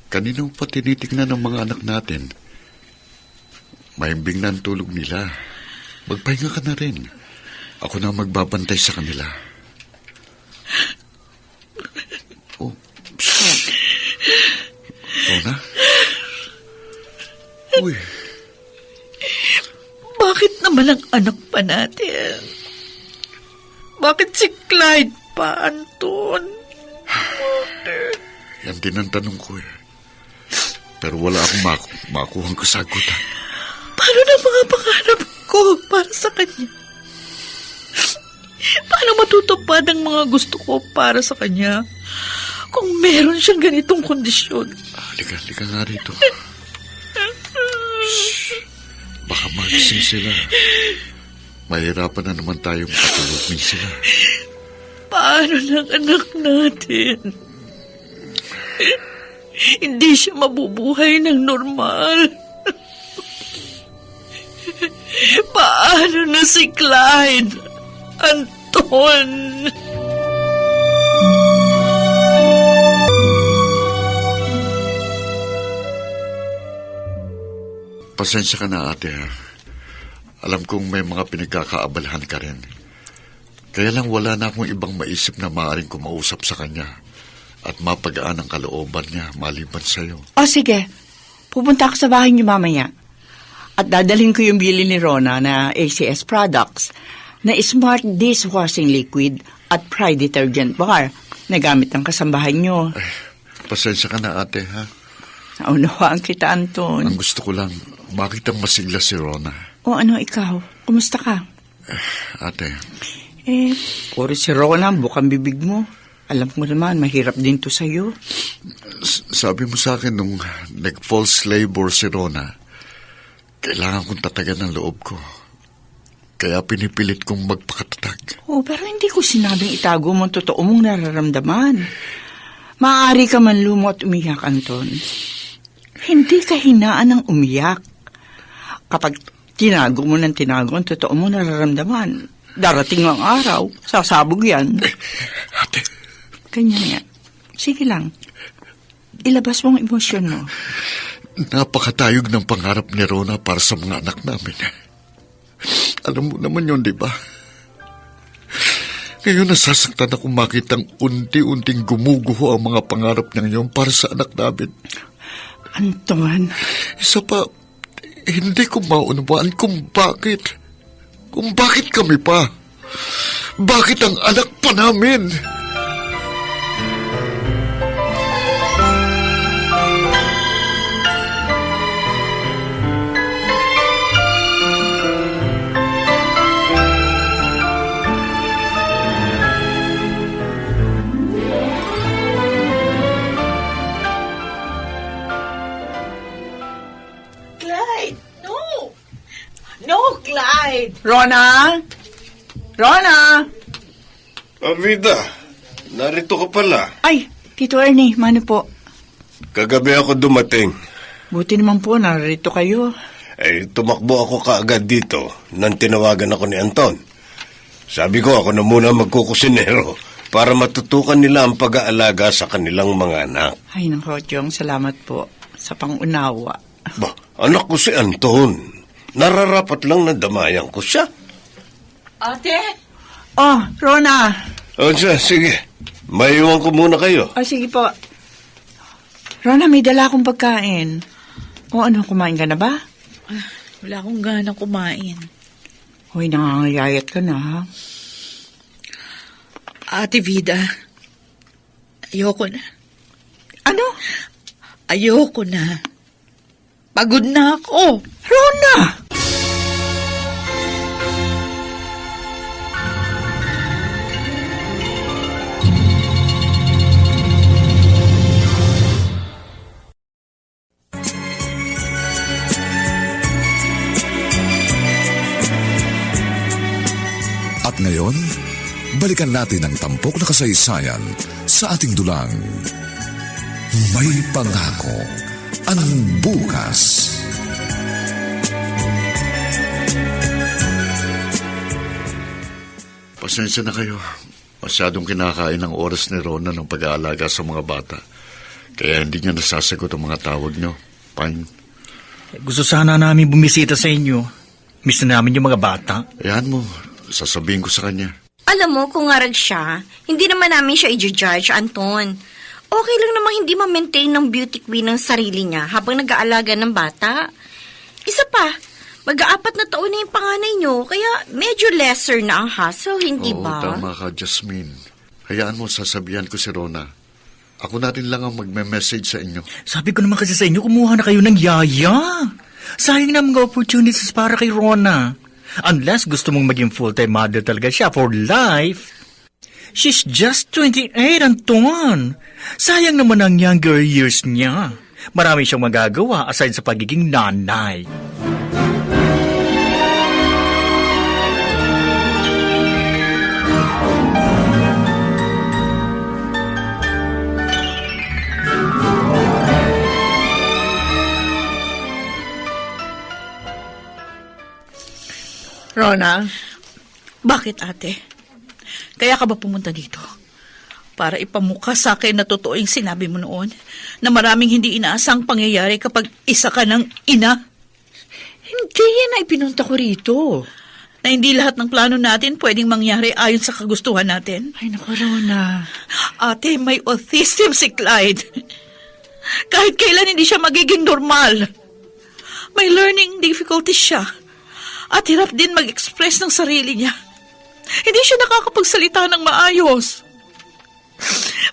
Kanina pa tinitignan ng mga anak natin. Mahimbing na ang tulog nila. Magpahinga ka na rin. Ako na magbabantay sa kanila. Oh, psst. Rona? Uy, Bakit naman ang anak pa natin? Bakit si Clyde pa, Anton? yan din ang tanong ko eh. Pero wala akong makuhang kasagutan. Paano na mga pangarap ko para sa kanya? Paano matutupad ang mga gusto ko para sa kanya kung meron siyang ganitong kondisyon? Halika nga rito. Shh. Baka magising sila. Mahirapan na naman tayong patulogin sila. Paano ng anak natin? Hindi siya mabubuhay ng normal. Paano na si Clyde? Anton! Pasensya ka na, ate, ha? Alam kong may mga pinagkakaabalahan ka rin. Kaya lang wala na akong ibang maisip na maaaring kumausap sa kanya at mapagaan ang kalooban niya maliban sa'yo. O sige, pupunta ako sa bahay niyo mamaya. At dadalhin ko yung bili ni Rona na ACS products na Smart Dishwashing Liquid at Pride Detergent Bar na gamit ng kasambahay niyo. Pasensya ka na, ate, ha? Naunawaan kita, Anton. Ang gusto ko lang, makitang masigla si Rona. O ano ikaw? Kumusta ka? Ate, Puro si Rona, bukang bibig mo. Alam mo naman, mahirap din to sa'yo. sabi mo sa akin nung nag-false labor si Rona, kailangan kong tatagan ang loob ko. Kaya pinipilit kong magpakatatag. Oh, pero hindi ko sinabing itago mo ang totoo mong nararamdaman. Maaari ka man lumo at umiyak, Anton. Hindi ka hinaan ng umiyak. Kapag tinago mo ng tinago ang totoo mo nararamdaman, darating ang araw, sasabog yan. Ate. Ganyan nga. Sige lang. Ilabas mo ang emosyon mo. Napakatayog ng pangarap ni Rona para sa mga anak namin. Alam mo naman yun, di ba? Ngayon nasasaktan akong makitang unti-unting gumuguho ang mga pangarap niya ngayon para sa anak namin. Anton. Isa pa, hindi ko maunawaan kung bakit. Kung bakit kami pa. Bakit ang anak pa namin? Clyde! No! No, Clyde! Rona? Rona? Avida, narito ka pala. Ay, Tito Ernie, mano po. Kagabi ako dumating. Buti naman po, narito kayo. Tumakbo ako kaagad dito nang tinawagan ako ni Anton. Sabi ko ako na muna magkukusinero para matutukan nila ang pag-aalaga sa kanilang mga anak. Ay, nako, Chong, salamat po sa pangunawa. Ba, anak ko si Anton. Nararapat lang na damayan ko siya. Ate? Oh, Rona. O siya, sige. Maiwan ko muna kayo. Oh, sige po. Rona, may dala akong pagkain. O ano, kumain ka na ba? Wala akong gana kumain. Hoy, nangangayayat ka na, ha? Ate Vida, ayoko na. Ano? Ayoko na. Pagod na ako. Rona! At ngayon, balikan natin ang tampok na kasaysayan sa ating dulang. May pangako ang bukas. Pasensya na kayo. Masyadong kinakain ang oras ni Rona ng pag-aalaga sa mga bata. Kaya hindi niya nasasagot ang mga tawag niyo. Fine. Gusto sana namin bumisita sa inyo. Miss na namin yung mga bata. Ayan mo, sasabihin ko sa kanya. Alam mo, kung ngarag siya, hindi naman namin siya i-judge, Anton. Okay lang namang hindi ma-maintain ng beauty queen ng sarili niya habang nag-aalaga ng bata. Isa pa, mag-aapat na taon na yung panganay niyo, kaya medyo lesser na ang hassle, hindi Oo, ba? tama ka, Jasmine. Hayaan mo, sasabihan ko si Rona. Ako natin lang ang magme-message sa inyo. Sabi ko naman kasi sa inyo, kumuha na kayo ng yaya. Sayang na mga opportunities para kay Rona. Unless gusto mong maging full-time mother talaga siya for life. She's just 28, Anton. Sayang naman ang younger years niya. Marami siyang magagawa aside sa pagiging nanay. Rona, Bakit, ate? Kaya ka ba pumunta dito? Para ipamukha sa akin na totoo yung sinabi mo noon na maraming hindi inaasang pangyayari kapag isa ka ng ina? hindi yan ay pinunta ko rito. Na hindi lahat ng plano natin pwedeng mangyari ayon sa kagustuhan natin? Ay, naku, Rona. Ate, may autism si Clyde. Kahit kailan hindi siya magiging normal. May learning difficulties siya. At hirap din mag-express ng sarili niya. Hindi siya nakakapagsalita ng maayos.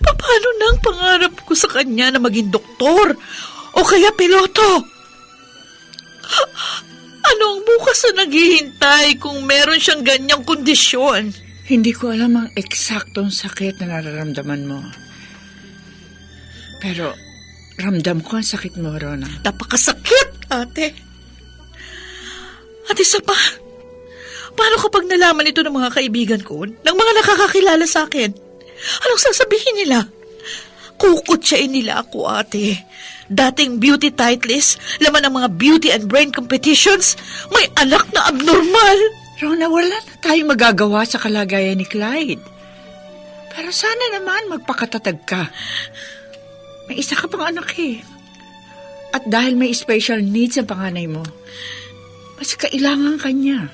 Paano na ang pangarap ko sa kanya na maging doktor o kaya piloto? Ano ang bukas na naghihintay kung meron siyang ganyang kondisyon? Hindi ko alam ang eksaktong sakit na nararamdaman mo. Pero, ramdam ko ang sakit mo, Rona. Napakasakit, ate. At isa pa, paano kapag nalaman ito ng mga kaibigan ko, ng mga nakakakilala sa akin? Anong sasabihin nila? Kukutsain nila ako, ate. Dating beauty titleist, laman ng mga beauty and brain competitions, may anak na abnormal. Rona, wala na tayong magagawa sa kalagayan ni Clyde. Pero sana naman magpakatatag ka. May isa ka pang anak eh. At dahil may special needs ang panganay mo, mas kailangan ka niya.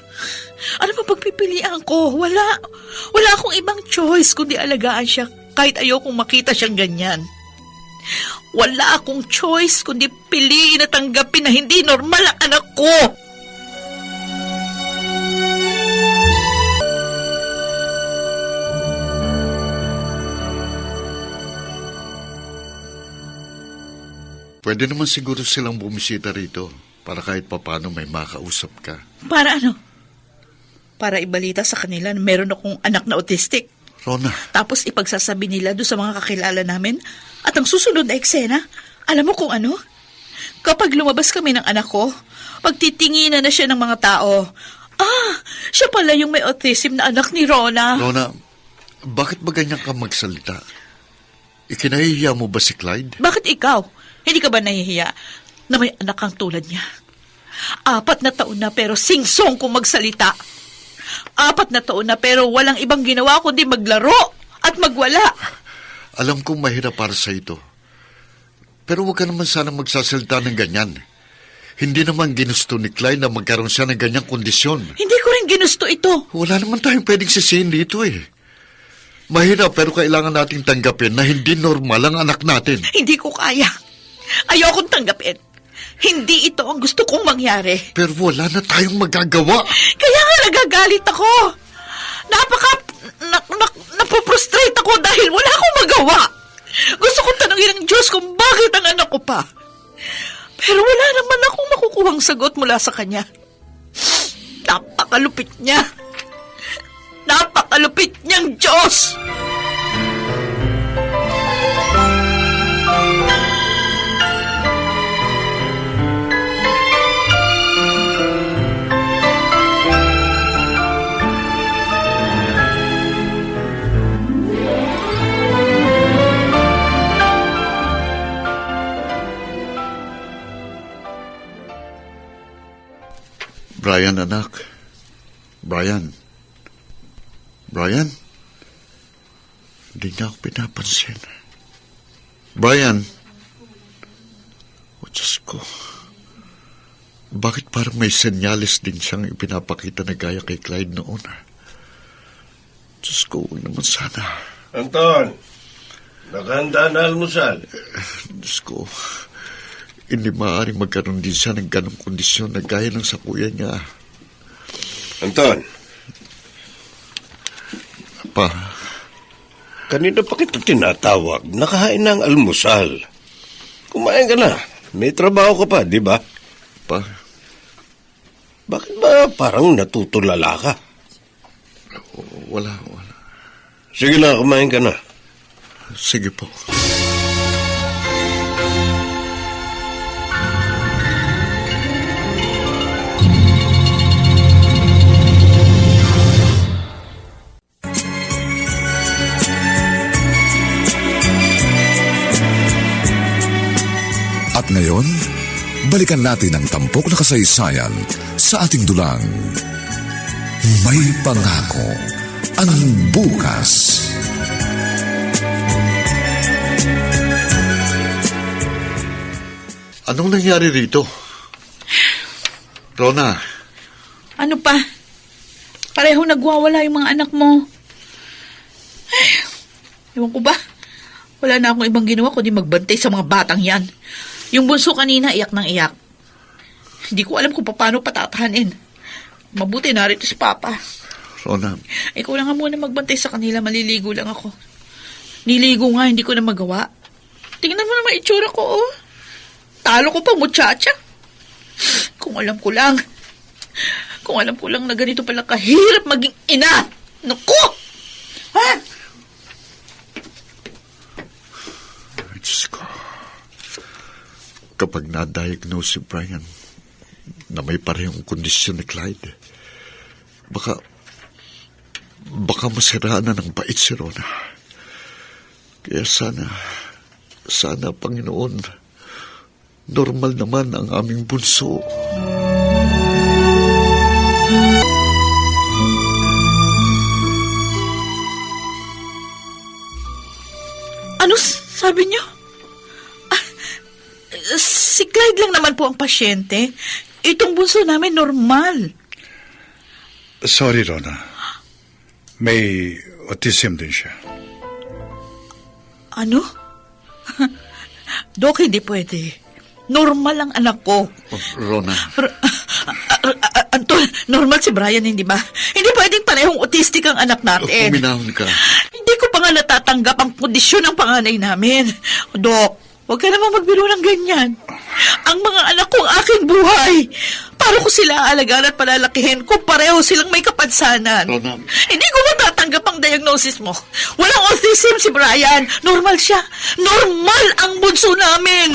Ano ba pagpipilian ko? Wala akong ibang choice kundi alagaan siya kahit ayokong makita siyang ganyan. Wala akong choice kundi piliin at tanggapin na hindi normal ang anak ko. Pwede naman siguro silang bumisita rito para kahit papano may makausap ka. Para ano? Para ibalita sa kanila na meron akong anak na autistic. Rona, Tapos ipagsasabi nila doon sa mga kakilala namin. At ang susunod na eksena, alam mo kung ano? Kapag lumabas kami ng anak ko, pagtitinginan na siya ng mga tao. Siya pala yung may autism na anak ni Rona. Rona, bakit ba ganyan ka magsalita? Ikinahihiya mo ba si Clyde? Bakit ikaw? Hindi ka ba nahihiya na may anak kang tulad niya? 4 na taon na pero sing-song kung magsalita. 4 na taon na pero walang ibang ginawa kundi maglaro at magwala. Alam kong mahirap para sa ito. Pero huwag ka naman sana magsasalita ng ganyan. Hindi naman ginusto ni Clyde na magkaroon siya ng ganyang kondisyon. Hindi ko rin ginusto ito. Wala naman tayong pwedeng sisihin dito eh. Mahirap pero kailangan nating tanggapin na hindi normal ang anak natin. Hindi ko kaya. Ayokong tanggapin. Hindi ito ang gusto kong mangyari. Pero wala na tayong magagawa. Kaya nga nagagalit ako. Napoprostrate ako dahil wala akong magawa. Gusto kong tanungin ng Diyos kung bakit ang anak ko pa. Pero wala naman akong makukuhang sagot mula sa kanya. Napakalupit niya. Napakalupit niyang Diyos. Brian, anak. Brian. Brian? Hindi niya ako pinapansin. Brian, ko. Bakit parang may senyales din siyang ipinapakita na gaya kay Clyde noon? Diyos ko, huwag naman sana. Anton, nakahanda na almusal. Diyos ko, hindi maaaring magkaroon din siya ng ganong kondisyon na gaya ng sa kuya niya. Anton, Pa, kanina pa kita tinatawag. Nakahain na ang almusal. Kumain ka na. May trabaho ka pa, di ba? Pa, Bakit ba parang natutulala ka? wala. Sige na, kumain ka na. Sige po. At ngayon, balikan natin ang tampok na kasaysayan sa ating dulang. May pangako ang bukas. Anong nangyari rito? Rona, Ano pa? Pareho nagwawala yung mga anak mo. Ay, ewan ko ba? Wala na akong ibang ginawa kundi magbantay sa mga batang yan. Yung bunso kanina, iyak ng iyak. Hindi ko alam kung paano patatahanin. Mabuti narito si Papa. Rona, Ikaw na nga muna magbantay sa kanila, maliligo lang ako. Niligo nga, hindi ko na magawa. Tingnan mo naman itsura ko, oh. Talo ko pa, muchacha. Kung alam ko lang na ganito pala kahirap maging ina. Naku! Ha? ay, Diyos ko. Kapag na-diagnose si Brian na may parehong kondisyon ni Clyde, baka masiraan na ng bait si Rona. Kaya sana, Panginoon, normal naman ang aming bunso. Ano sabi niyo? Si Clyde lang naman po ang pasyente. Itong bunso namin normal. Sorry, Rona. May autism din siya. Ano? Dok, hindi pwede. Normal ang anak ko. Rona, Anton, normal si Brian, hindi ba? Hindi pwedeng parehong autistic ang anak natin. kuminahon ka. Hindi ko pa nga natatanggap ang kondisyon ng panganay namin. Dok, huwag ka naman magbiro ng ganyan. Ang mga anak ko ang aking buhay. Para ko sila aalagaan at palalakihin kung pareho silang may kapansanan. Rona. Hindi ko matatanggap ang diagnosis mo. Walang autism si Brian. Normal siya. Normal ang bunso namin.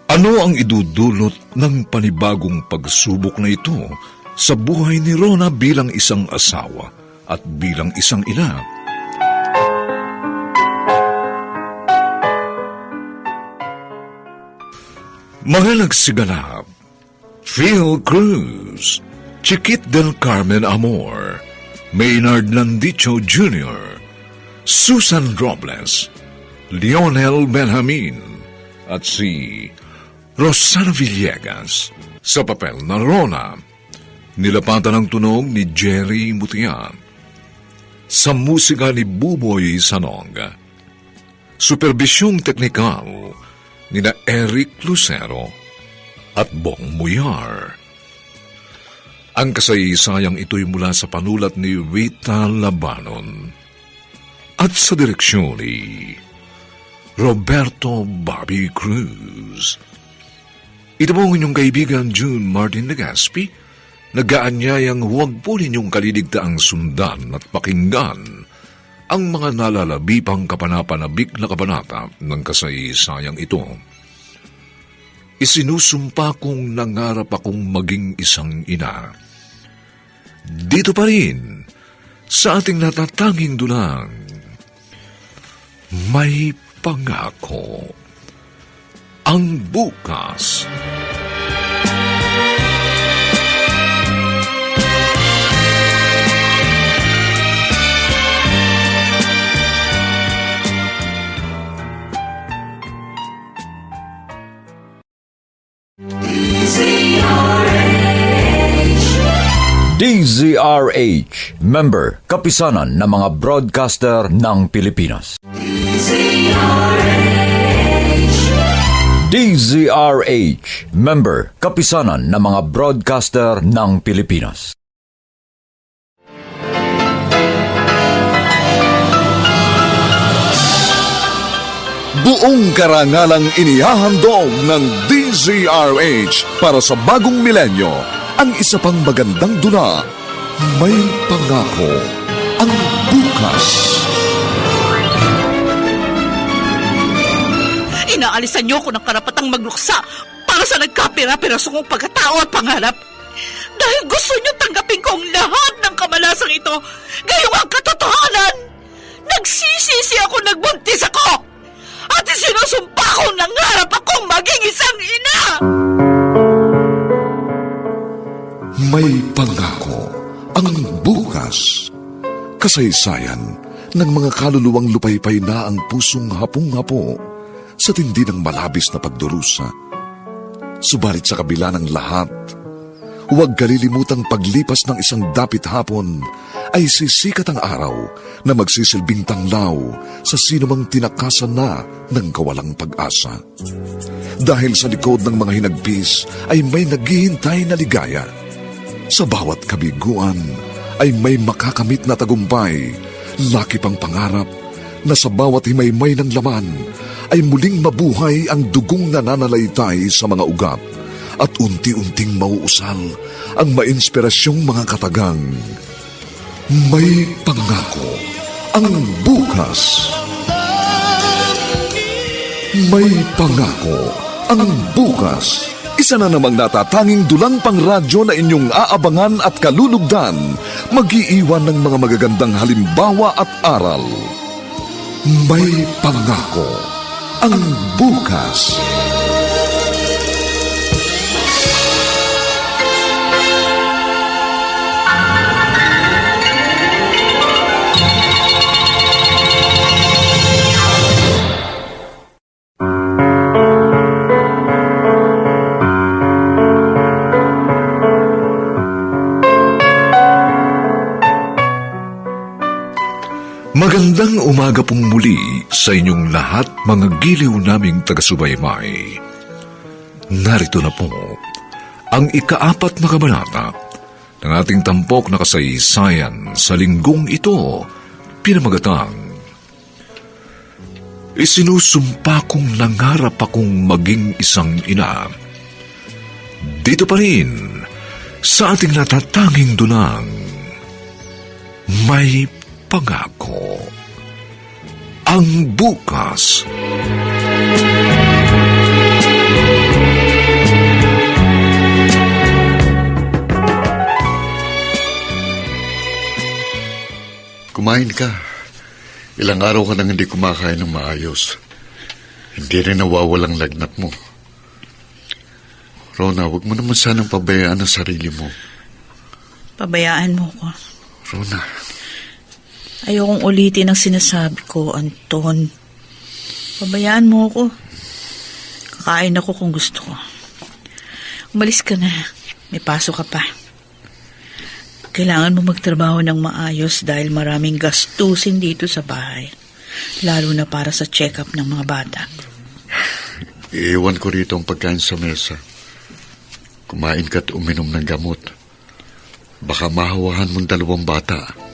Ano ang idudulot ng panibagong pagsubok na ito sa buhay ni Rona bilang isang asawa at bilang isang ina? Mga nagsiganap, Phil Cruz, Chiquit del Carmen Amor, Maynard Landicho Jr., Susan Robles, Lionel Benjamin, at si Rosana Villegas. Sa papel na Rona, nilapatan ang tunog ni Jerry Mutian. Sa musika ni Buboy Sanong. Superbisyong teknikal ni na Eric Lucero at Bong Muyar. Ang kasaysayang ito'y mula sa panulat ni Rita Labanon at sa direksyon ni Roberto Bobby Cruz. Ito po ang inyong kaibigan June Martin Legaspi, nag-aanyayang huwag po ninyong kaliligtaang sundan at pakinggan ang mga nalalabipang kapanapanabik na kabanata ng kasaysayang ito. Isinusumpa kong nangarap akong maging isang ina. Dito pa rin, sa ating natatanging dulang, May pangako ang bukas. DZRH, member, kapisanan ng mga broadcaster ng Pilipinas. DZRH, member, kapisanan ng mga broadcaster ng Pilipinas. Buong karangalang inihahandog ng DZRH para sa bagong milenyo ang isa pang magandang dula. May pangako ang bukas. Inaalisan niyo ko ng karapatang magluksa para sa nagkapira-piraso kong pagkatao at pangarap. Dahil gusto niyo tanggapin ko ang lahat ng kamalasang ito, gayong ang katotohanan. Nagsisisi ako, nagbuntis ako. At isinusumpa kong nangarap akong maging isang ina. May pangako ang bukas. Kasaysayan ng mga kaluluwang lupaypay na ang pusong hapong-hapo sa tindi ng malabis na pagdurusa. Subalit sa kabila ng lahat, huwag kalilimutang paglipas ng isang dapit hapon ay sisikat ang araw na magsisilbing tanglaw sa sinumang tinakasan na ng kawalang pag-asa. Dahil sa likod ng mga hinagpis ay may naghihintay na ligaya. Sa bawat kabiguan ay may makakamit na tagumpay, laki pang pangarap na sa bawat himaymay ng laman ay muling mabuhay ang dugong nananalaytay sa mga ugat at unti-unting mauusal ang mainspirasyong mga katagang. May pangako ang bukas. May pangako ang bukas. Isa na namang natatanging dulang pangradyo na inyong aabangan at kalulugdan, mag-iiwan ng mga magagandang halimbawa at aral. May pangako ang bukas. Magandang umaga pong muli sa inyong lahat, mga giliw naming taga-subaybay. Narito na po ang ika-4 na kabanata ng ating tampok na kasaysayan sa linggong ito, pinamagatang Isinusumpa kong nangarap akong maging isang ina. Dito pa rin sa ating natatanging dunang May pangako ang bukas. Kumain ka. Ilang araw ka nang hindi kumakain ng maayos. Hindi rin nawawalang lagnat mo. Rona, huwag mo naman sanang pabayaan ang sarili mo. Pabayaan mo ko. Rona. Ayokong ulitin ang sinasabi ko, Anton. Pabayaan mo ako. Kakain ako kung gusto ko. Umalis ka na. May pasok ka pa. Kailangan mo magtrabaho ng maayos dahil maraming gastusin dito sa bahay. Lalo na para sa check-up ng mga bata. Iiwan ko rito ang pagkain sa mesa. Kumain ka at uminom ng gamot. Baka mahawahan mong 2 bata.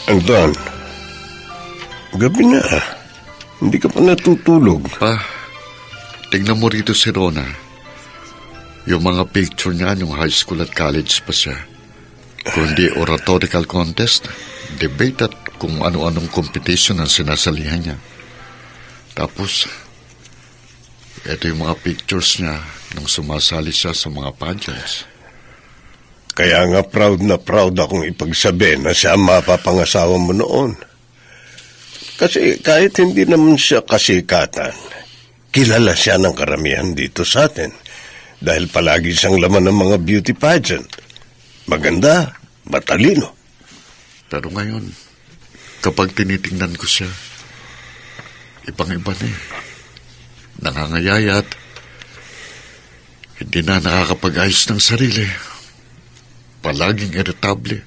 Anton, gabi na. Hindi ka pa natutulog. Pa, tingnan mo rito si Rona. Yung mga picture niya nung high school at college pa siya. Kundi oratorical contest, debate at kung ano-anong competition ang sinasalihan niya. Tapos, ito yung mga pictures niya nung sumasali siya sa mga pageants. Kaya nga proud na proud akong ipagsabi na siya ang mapapangasawa mo noon. Kasi kahit hindi naman siya kasikatan, kilala siya ng karamihan dito sa atin dahil palagi siyang laman ng mga beauty pageant. Maganda, matalino. Pero ngayon, kapag tinitingnan ko siya, ibang-iba na eh. Nangangayayat, hindi na nakakapag-ayos ng sarili. Palaging irritable.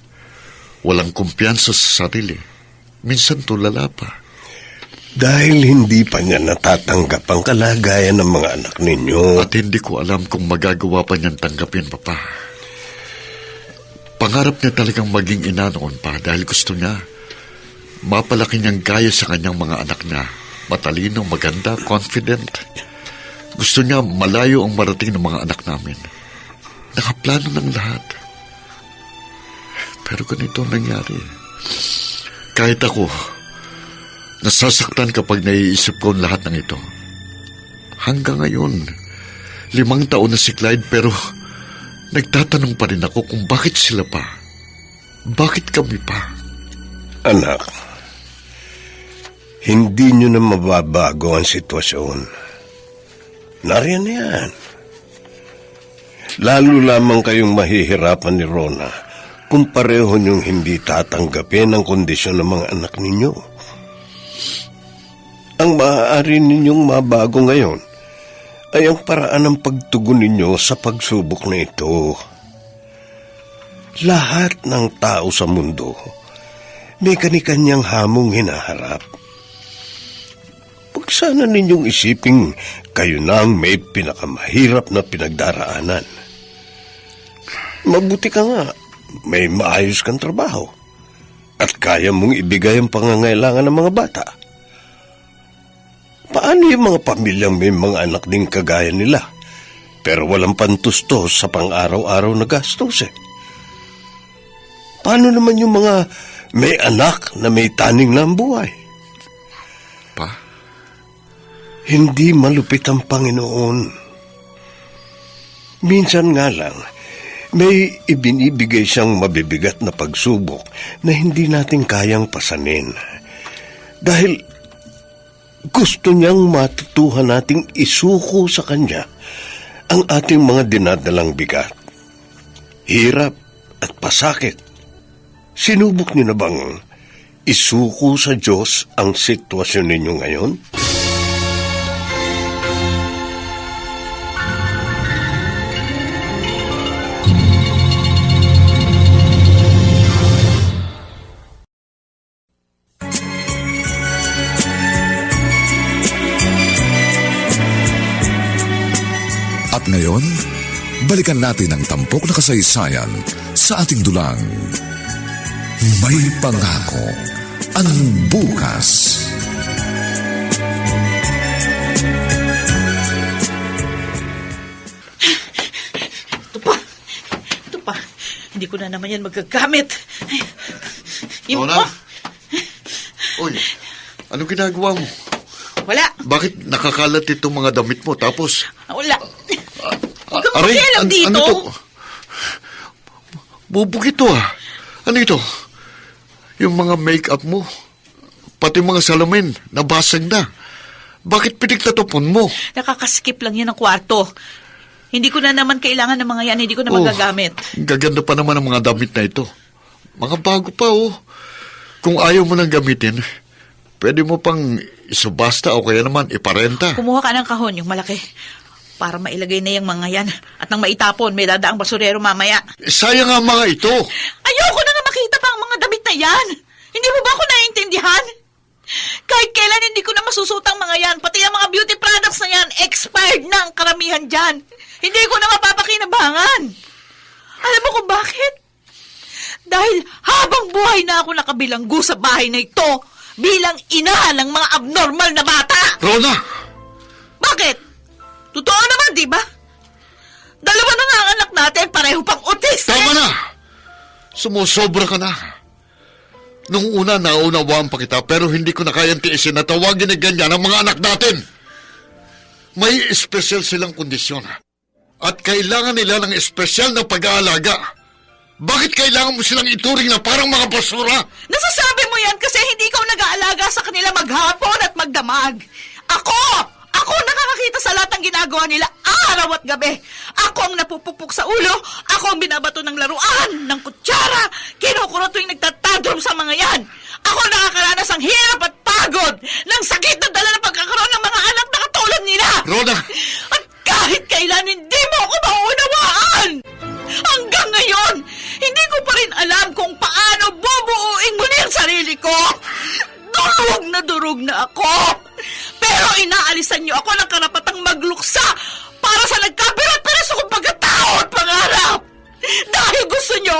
Walang kumpiyansa sa sarili. Minsan tulala pa. Dahil hindi pa niya natatanggap ang kalagayan ng mga anak ninyo. At hindi ko alam kung magagawa pa niyang tanggapin, Papa. Pangarap niya talagang maging ina noon pa dahil gusto niya mapalaki niyang gaya sa kanyang mga anak niya. Matalino, maganda, confident. Gusto niya malayo ang marating ng mga anak namin. Nakaplano ng lahat. Pero ganito ang nangyari. Kahit ako, nasasaktan kapag naiisip ko ang lahat ng ito. Hanggang ngayon, 5 taon na si Clyde pero nagtatanong pa rin ako kung bakit sila pa. Bakit kami pa? Anak, hindi nyo na mababago ang sitwasyon. Nariyan yan. Lalo lamang kayong mahihirapan ni Rona kung pareho niyong hindi tatanggapin ang kondisyon ng mga anak ninyo. Ang maaari ninyong mabago ngayon ay ang paraan ng pagtugon ninyo sa pagsubok na ito. Lahat ng tao sa mundo may kani-kanyang hamong hinaharap. Huwag sana ninyong isiping kayo na ang may pinakamahirap na pinagdaraanan. Mabuti ka nga, may maayos kang trabaho at kaya mong ibigay ang pangangailangan ng mga bata. Paano yung mga pamilyang may mga anak din kagaya nila pero walang pantustos sa pang-araw-araw na gastos eh? Paano naman yung mga may anak na may taning na ang buhay? Pa? Hindi malupit ang Panginoon. Minsan nga lang, may ibinibigay siyang mabibigat na pagsubok na hindi natin kayang pasanin. Dahil gusto niyang matutuhan nating isuko sa Kanya ang ating mga dinadalang bigat, hirap at pasakit. Sinubok niyo na bang isuko sa Diyos ang sitwasyon ninyo ngayon? At ngayon, balikan natin ang tampok na kasaysayan sa ating dulang. May pangako ang bukas. Ito pa. Hindi ko na naman yan magagamit. Rona? Uy, anong ginagawa mo? Wala. Bakit nakakalat itong mga damit mo tapos... Wala. Huwag kang Aray, makialam dito. Ano to? Bubog ito ah. Ano ito? Yung mga make-up mo, pati mga salamin, nabasag na. Bakit pinagtatapon mo? Nakakaskip lang yan ng kwarto. Hindi ko na naman kailangan ng mga yan. Hindi ko na magagamit. Gaganda pa naman ang mga damit na ito. Mga bago pa oh. Kung ayaw mo nang gamitin, pwede mo pang isubasta o kaya naman iparenta. Kumuha ka ng kahon, yung malaki. Para mailagay na yung mga yan. At nang maitapon, may dadaang basurero mamaya. Sayang nga mga ito. Ayoko na nga makita pa ang mga damit na yan. Hindi mo ba ako naiintindihan? Kahit kailan hindi ko na masusuot ang mga yan. Pati ang mga beauty products na yan, expired na ang karamihan dyan. Hindi ko na mapapakinabangan. Alam mo kung bakit? Dahil habang buhay na ako nakabilanggo sa bahay na ito bilang ina ng mga abnormal na bata. Rona! Bakit? Sumusobra ka na. Nung una, naunawaan pa kita, pero hindi ko na kayang tiisin na tawagin na ganyan ang mga anak natin. May espesyal silang kondisyon. At kailangan nila ng espesyal na pag-aalaga. Bakit kailangan mo silang ituring na parang mga basura? Nasasabi mo yan kasi hindi ikaw nag-aalaga sa kanila maghapon at magdamag. Ako nakakakita sa lahat ng ginagawa nila araw at gabi. Ako ang napupupok sa ulo. Ako ang binabato ng laruan, ng kutsara. Kinukurot tuwing nagtatantrum sa mga yan. Ako ang nakakaranas ng hirap at pagod, ng sakit na dala ng pagkakaroon ng mga anak na katulad nila. Rhoda! At kahit kailan hindi mo ako mauunawaan! Hanggang ngayon, hindi ko pa rin alam kung paano bubuuin muli ang sarili ko. Durog na ako. Pero inaalisan niyo ako ng karapatang magluksa para sa nagkapirat-piras akong pagkatao at pangarap. Dahil gusto niyo,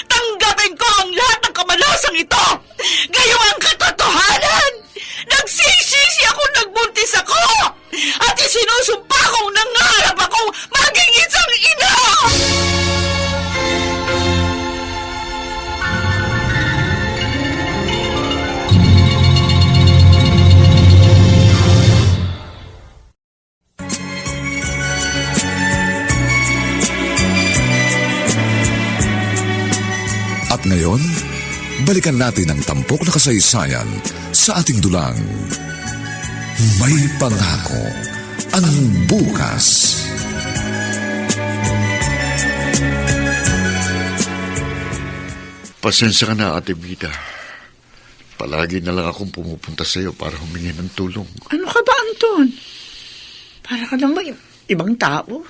tanggapin ko ang lahat ng kamalasang ito. Gayong ang katotohanan. Nagsisisi akong nagbuntis ako. At isinusumpa kong nangarap akong maging isang ina. At ngayon, balikan natin ang tampok na kasaysayan sa ating dulang. May pangako ang bukas. Pasensya ka na, Ate Vida. Palagi na lang akong pumupunta sa iyo para humingi ng tulong. Ano ka ba, Anton? Para ka naman ibang tao.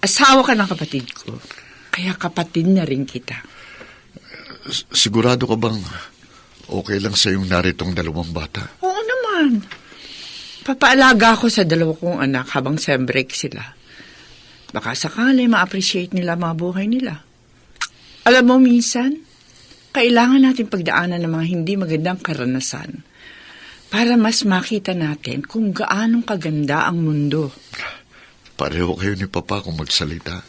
Asawa ka ng kapatid ko. Kaya kapatid na rin kita. Sigurado ka bang okay lang sa yung naritong dalawang bata? Oo naman. Papaalaga ako sa dalawa kong anak habang sem break sila. Baka sakali ma-appreciate nila mga buhay nila. Alam mo, minsan, kailangan natin pagdaanan ng mga hindi magandang karanasan para mas makita natin kung gaanong kaganda ang mundo. Pareho kayo ni Papa kung magsalita.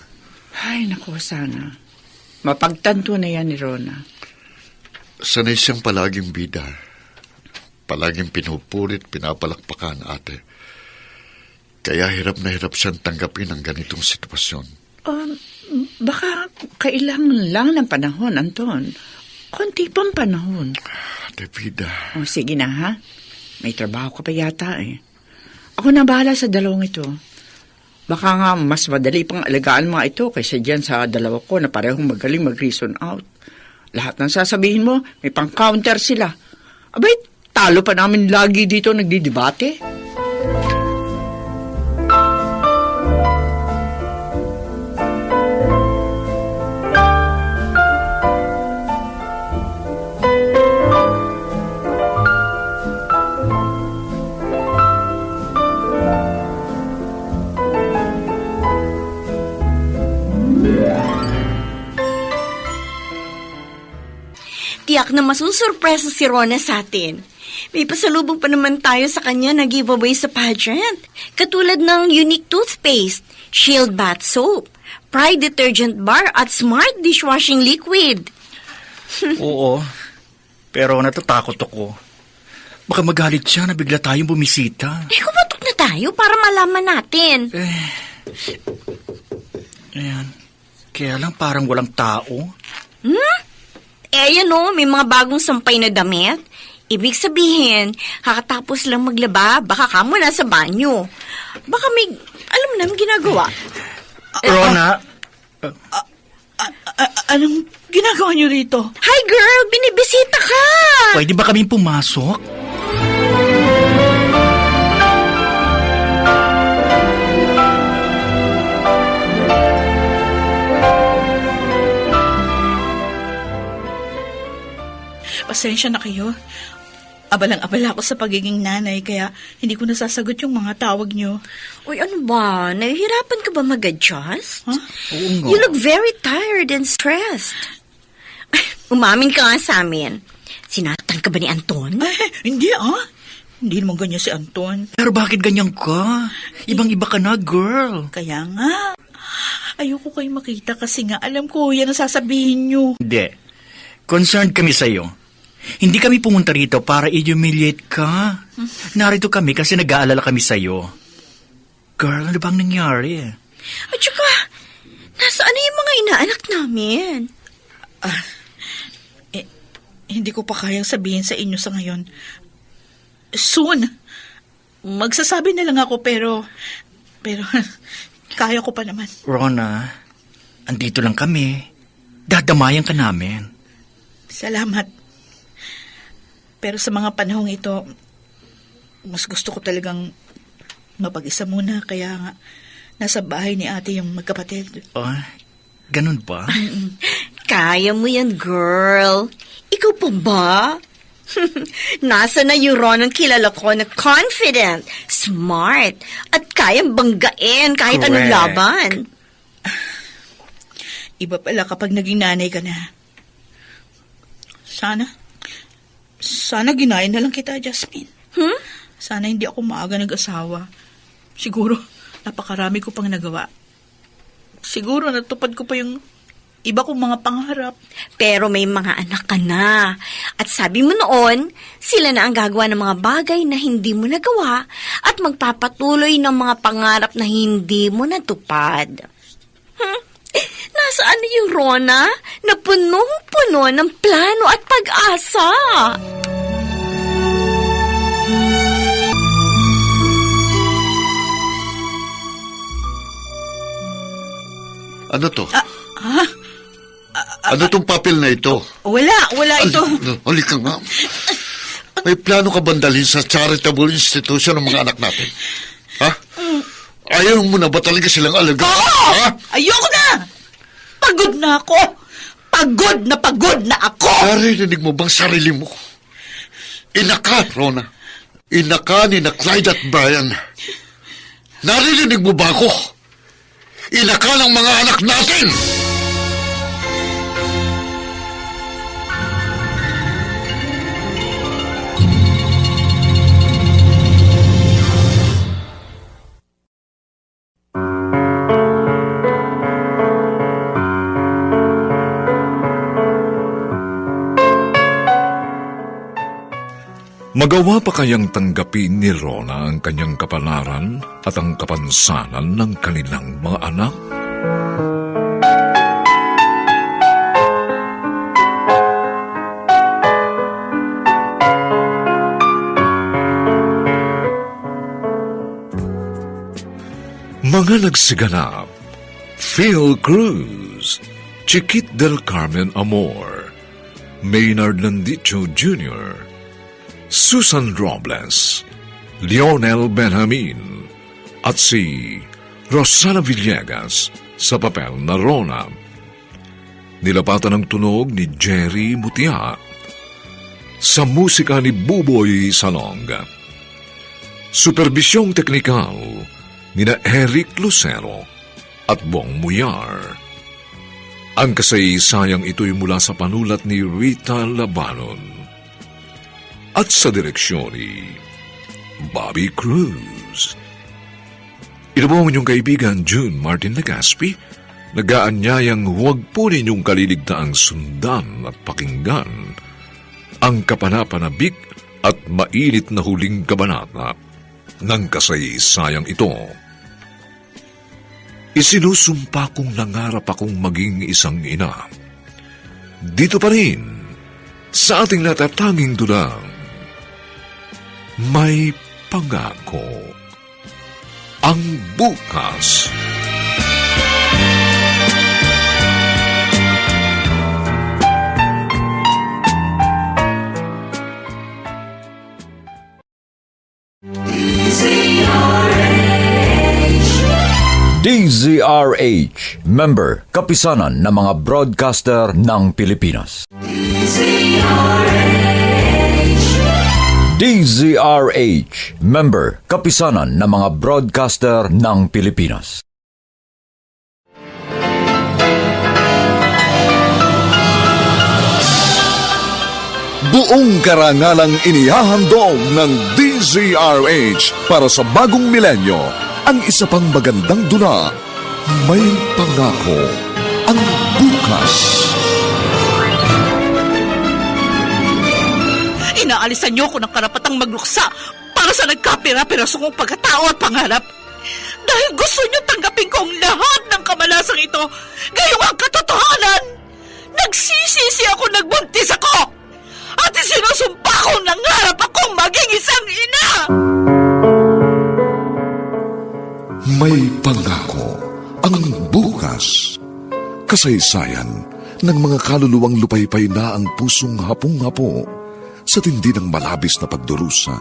Ay, naku, sana. Mapagtanto na yan ni Rona. Sanay siyang palaging bida. Palaging pinupulit, pinapalakpakan, ate. Kaya hirap na hirap siyang tanggapin ang ganitong sitwasyon. Baka kailangan lang ng panahon, Anton. Konti pang panahon. Ate Vida. O, sige na, ha? May trabaho ka pa yata, eh. Ako na bahala sa dalawang ito. Baka nga mas madali pang alagaan mga ito kaysa dyan sa dalawa ko na parehong magaling mag-reason out. Lahat ng sasabihin mo, may pang-counter sila. Abay, talo pa namin lagi dito nagdidebate. Tiyak na masusurpresa si Rona sa atin. May pasalubong pa naman tayo sa kanya na giveaway sa pageant. Katulad ng unique toothpaste, Shield Bath Soap, Pride Detergent Bar at Smart Dishwashing Liquid. Oo, pero natatakot ako. Baka magalit siya na bigla tayong bumisita. Kumatok na tayo para malaman natin. Ayan, kaya lang parang walang tao. Ayan o, may mga bagong sampay na damit. Ibig sabihin, kakatapos lang maglaba, baka kamo na sa banyo. Baka may, alam mo na, ginagawa. Rona, Anong ginagawa niyo rito? Hi girl, binibisita ka! pwede ba kaming pumasok? Pasensya na kayo. Abalang-abala ako sa pagiging nanay, kaya hindi ko nasasagot yung mga tawag niyo. Uy, ano ba? Nahihirapan ka ba mag-adjust? Huh? Oo nga. You look very tired and stressed. Umamin ka nga sa amin. Sinatan ka ba ni Anton? Hindi Hindi naman ganyan si Anton. Pero bakit ganyan ka? Ibang-iba ka na, girl. Kaya nga. Ayoko kayo makita kasi nga alam ko yan ang sasabihin nyo. Hindi. Concerned kami sa'yo. Hindi kami pumunta rito para i-humiliate ka. Narito kami kasi nag-aalala kami sa'yo. Girl, ano bang nangyari? At saka, nasaan na yung mga inaanak namin? Hindi ko pa kayang sabihin sa inyo sa ngayon. Soon. Magsasabi na lang ako pero kaya ko pa naman. Rona, andito lang kami. Dadamayan ka namin. Salamat. Pero sa mga panahong ito, mas gusto ko talagang mapag-isa muna. Kaya nga, nasa bahay ni ate yung magkapatid. Oh, ganun ba? Kaya mo yan, girl. Ikaw pa ba? Nasa na yung Ron ang kilala ko na confident, smart, at kayang banggain kahit anong Correct. laban. Iba pala kapag naging nanay ka na. Sana ginaya na lang kita, Jasmine. Sana hindi ako maaga nag-asawa. Siguro, napakarami ko pang nagawa. Siguro, natupad ko pa yung iba kong mga pangarap. Pero may mga anak ka na. At sabi mo noon, sila na ang gagawa ng mga bagay na hindi mo nagawa at magpapatuloy ng mga pangarap na hindi mo natupad. Nasaan na yung Rona na punong-puno ng plano at pag-asa? Ano to? Ano tong papel na ito? Wala ito. Halika nga. May plano ka bandalhin sa charitable institution ng mga anak natin? Ha? Ayaw mo na ba talaga silang alagaan? Oo! Ha? Ayoko na! Pagod na ako! Pagod na ako! Narinig mo bang sarili mo? Inaka, Rona. Inaka ni na Clyde at Brian. Narinig mo ba ako? Inaka ng mga anak natin! Magawa pa kayang tanggapin ni Rona ang kanyang kapalaran at ang kapansanan ng kanilang mga anak? Mga nagsiganap: Phil Cruz, Chiquit del Carmen Amor, Maynard Landicho Jr., Susan Robles, Lionel Benjamin, at si Rosana Villegas sa papel na Rona. Nilapatan ng tunog ni Jerry Mutia. Sa musika ni Buboy Salong. Superbisyong teknikal ni na Eric Lucero at Bong Muyar. Ang kasaysayang ito'y mula sa panulat ni Rita Labanon at sa direksyon ni Bobby Cruz. Ito po ang inyong kaibigan June Martin Legaspi, nag-aanyayang huwag po ninyong kaliligtaang sundan at pakinggan ang kapanapanabik at mainit na huling kabanata ng kasaysayang ito. Isinusumpa kong nangarap akong maging isang ina. Dito pa rin, sa ating natatanging dulang, may pangako ang bukas. DZRH, member, kapisanan ng mga broadcaster ng Pilipinas. DZRH, member, kapisanan ng mga broadcaster ng Pilipinas. Buong karangalang inihahandog ng DZRH para sa bagong milenyo ang isa pang magandang dula, May pangako ang bukas. Inaalisan niyo ko ng karapatang magluksa para sa nagkapira-piraso kong pagkatao at pangarap. Dahil gusto niyo tanggapin ko ang lahat ng kamalasang ito, gayong ang katotohanan. Nagsisisi ako nagbuntis ako! At isinusumpa kong nangarap akong maging isang ina! May pangako ang bukas. Kasaysayan ng mga kaluluwang lupaypay na ang pusong hapong-hapo sa tindi ng malabis na pagdurusa.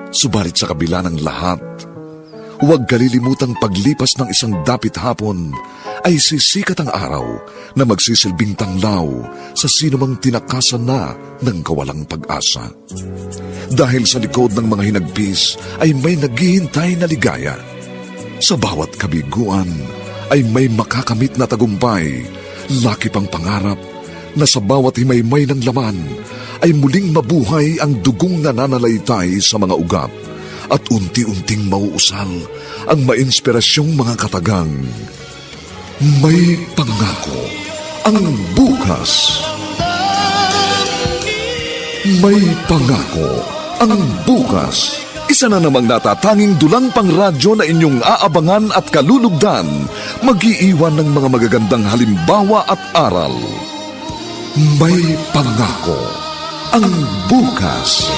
Subalit sa kabila ng lahat, huwag kalilimutang paglipas ng isang dapit hapon ay sisikat ang araw na magsisilbing tanglaw sa sinumang tinakasan na ng kawalang pag-asa. Dahil sa likod ng mga hinagpis ay may naghihintay na ligaya. Sa bawat kabiguan ay may makakamit na tagumpay, laki pang pangarap na sa bawat himaymay ng laman ay muling mabuhay ang dugong nananalaytay sa mga ugat at unti-unting mauusal ang mainspirasyong mga katagang. May pangako ang bukas. May pangako ang bukas. Isa na namang natatanging dulang pang radyo na inyong aabangan at kalulugdan, mag-iiwan ng mga magagandang halimbawa at aral. May pangako ang bukas.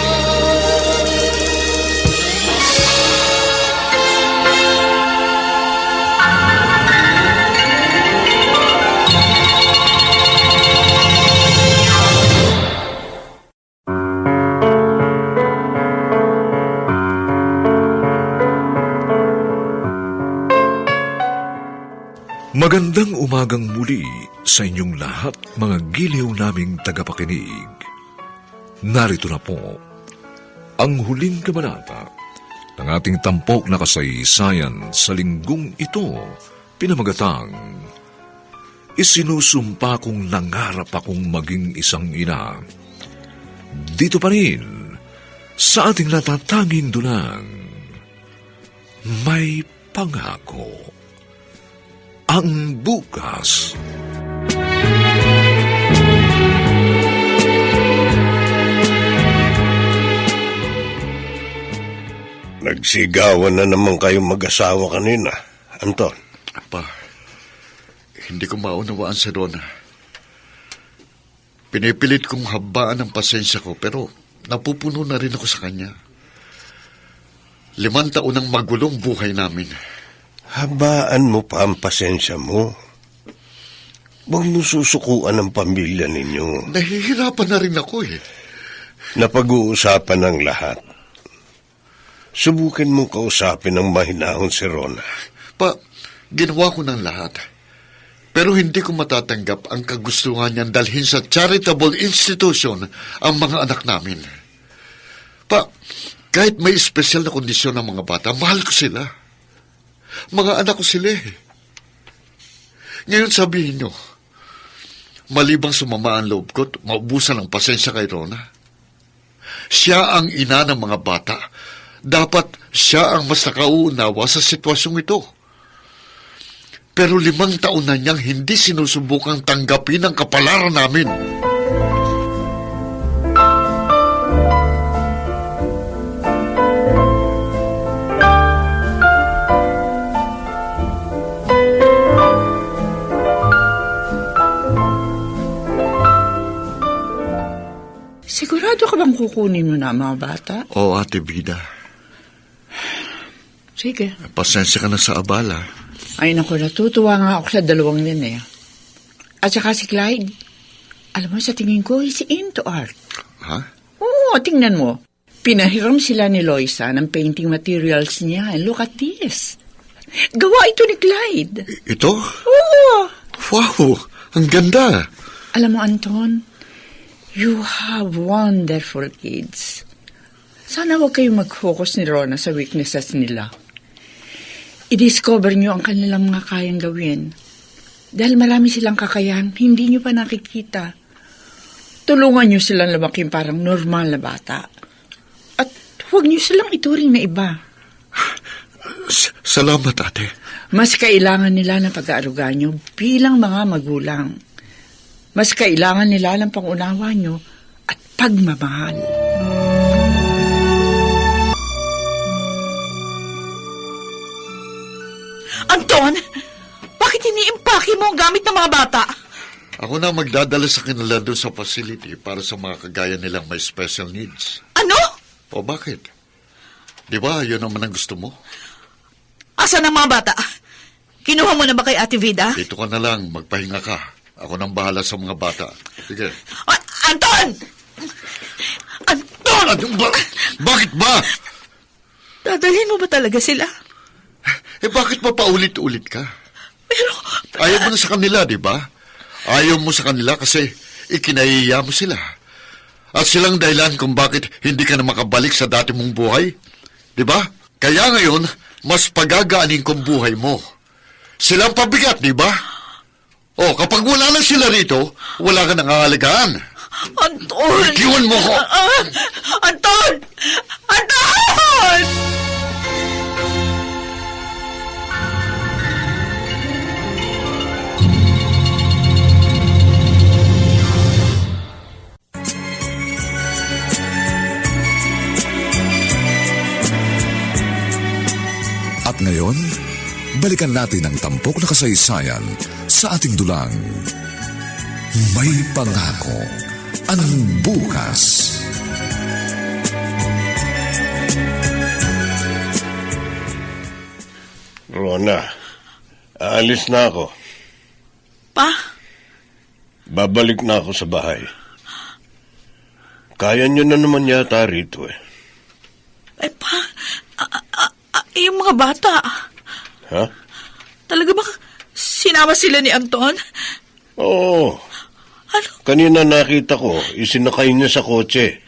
Magandang umagang muli sa inyong lahat, mga giliw naming tagapakinig. Narito na po ang huling kabanata ng ating tampok na kasaysayan sa linggong ito, pinamagatang Isinusumpa kong nangarap akong maging isang ina. Dito pa rin sa ating natatanging dunang May Pangako ang bukas. Nagsigawan na naman kayong mag-asawa kanina, Anton. Pa, hindi ko maunawaan si Rona. Pinipilit kong habaan ang pasensya ko, pero napupuno na rin ako sa kanya. 5 taon ang magulong buhay namin. Habaan mo pa ang pasensya mo. Huwag mo susukuan ang pamilya ninyo. Nahihirapan na rin ako eh. Napag-uusapan ng lahat. Subukin mong kausapin ng mahinahon si Rona. Pa, ginawa ko ng lahat. Pero hindi ko matatanggap ang kagustuhan niyang dalhin sa charitable institution ang mga anak namin. Pa, kahit may espesyal na kondisyon ng mga bata, mahal ko sila. Mga anak ko sila eh. Ngayon sabihin niyo, malibang sumama ang loob ko, maubusan ang pasensya kay Rona. Siya ang ina ng mga bata. Dapat siya ang mas nakauunawa sa sitwasyong ito. Pero 5 taon na niyang hindi sinusubukang tanggapin ang kapalaran namin. Sigurado ka bang kukunin mo na ang mga bata? Oo, Ate Vida. Sige. Pasensya ka na sa abala. Ay naku, natutuwa nga ako sa 2 yan eh. At saka si Clyde. Alam mo, sa tingin ko, he's into art. Ha? Oo, tingnan mo. Pinahiram sila ni Loisa ng painting materials niya. And look at this. Gawa ito ni Clyde. Ito? Oo. Wow, ang ganda. Alam mo, Anton, you have wonderful kids. Sana huwag kayong mag-focus ni Rona sa weaknesses nila. I-discover niyo ang kanilang mga kayang gawin. Dahil marami silang kakayahan, hindi niyo pa nakikita. Tulungan niyo silang lumaking parang normal na bata. At huwag niyo silang ituring na iba. Salamat, ate. Mas kailangan nila ng pag-aaruga nyo bilang mga magulang. Mas kailangan nila ng pangunawa nyo at pagmamahal. Anton, bakit iniimpake mo ang gamit ng mga bata? Ako na magdadala sa kanila doon sa facility para sa mga kagaya nilang may special needs. Ano? O bakit? Di ba, yun naman ang gusto mo? Asan ang mga bata? Kinuha mo na ba kay Ate Vida? Dito ka na lang, magpahinga ka. Ako nang bahala sa mga bata. Sige. Anton! Anton! Ano ba? Bakit ba? Dadalhin mo ba talaga sila? Eh bakit pa paulit-ulit ka? Pero, Ayaw mo na sa kanila, di ba? Ayaw mo sa kanila kasi ikinahiya mo sila. At silang dahilan kung bakit hindi ka na makabalik sa dati mong buhay. Di ba? Kaya ngayon, mas pagagaanin kong buhay mo. Silang pabigat, di ba? O, kapag wala na sila rito, wala ka nang aalagaan. Anton! Ikiwan mo ko! Anton! Anton! At ngayon, balikan natin ang tampok na kasaysayan sa ating dulang. May pangako ang bukas. Rona, aalis na ako. Pa? Babalik na ako sa bahay. Kaya nyo na naman yata rito eh. Eh, pa? Yung mga bata. Ha? Talaga ba sinama sila ni Anton? Oo. Ano? Kanina nakita ko, isinakay niya sa kotse.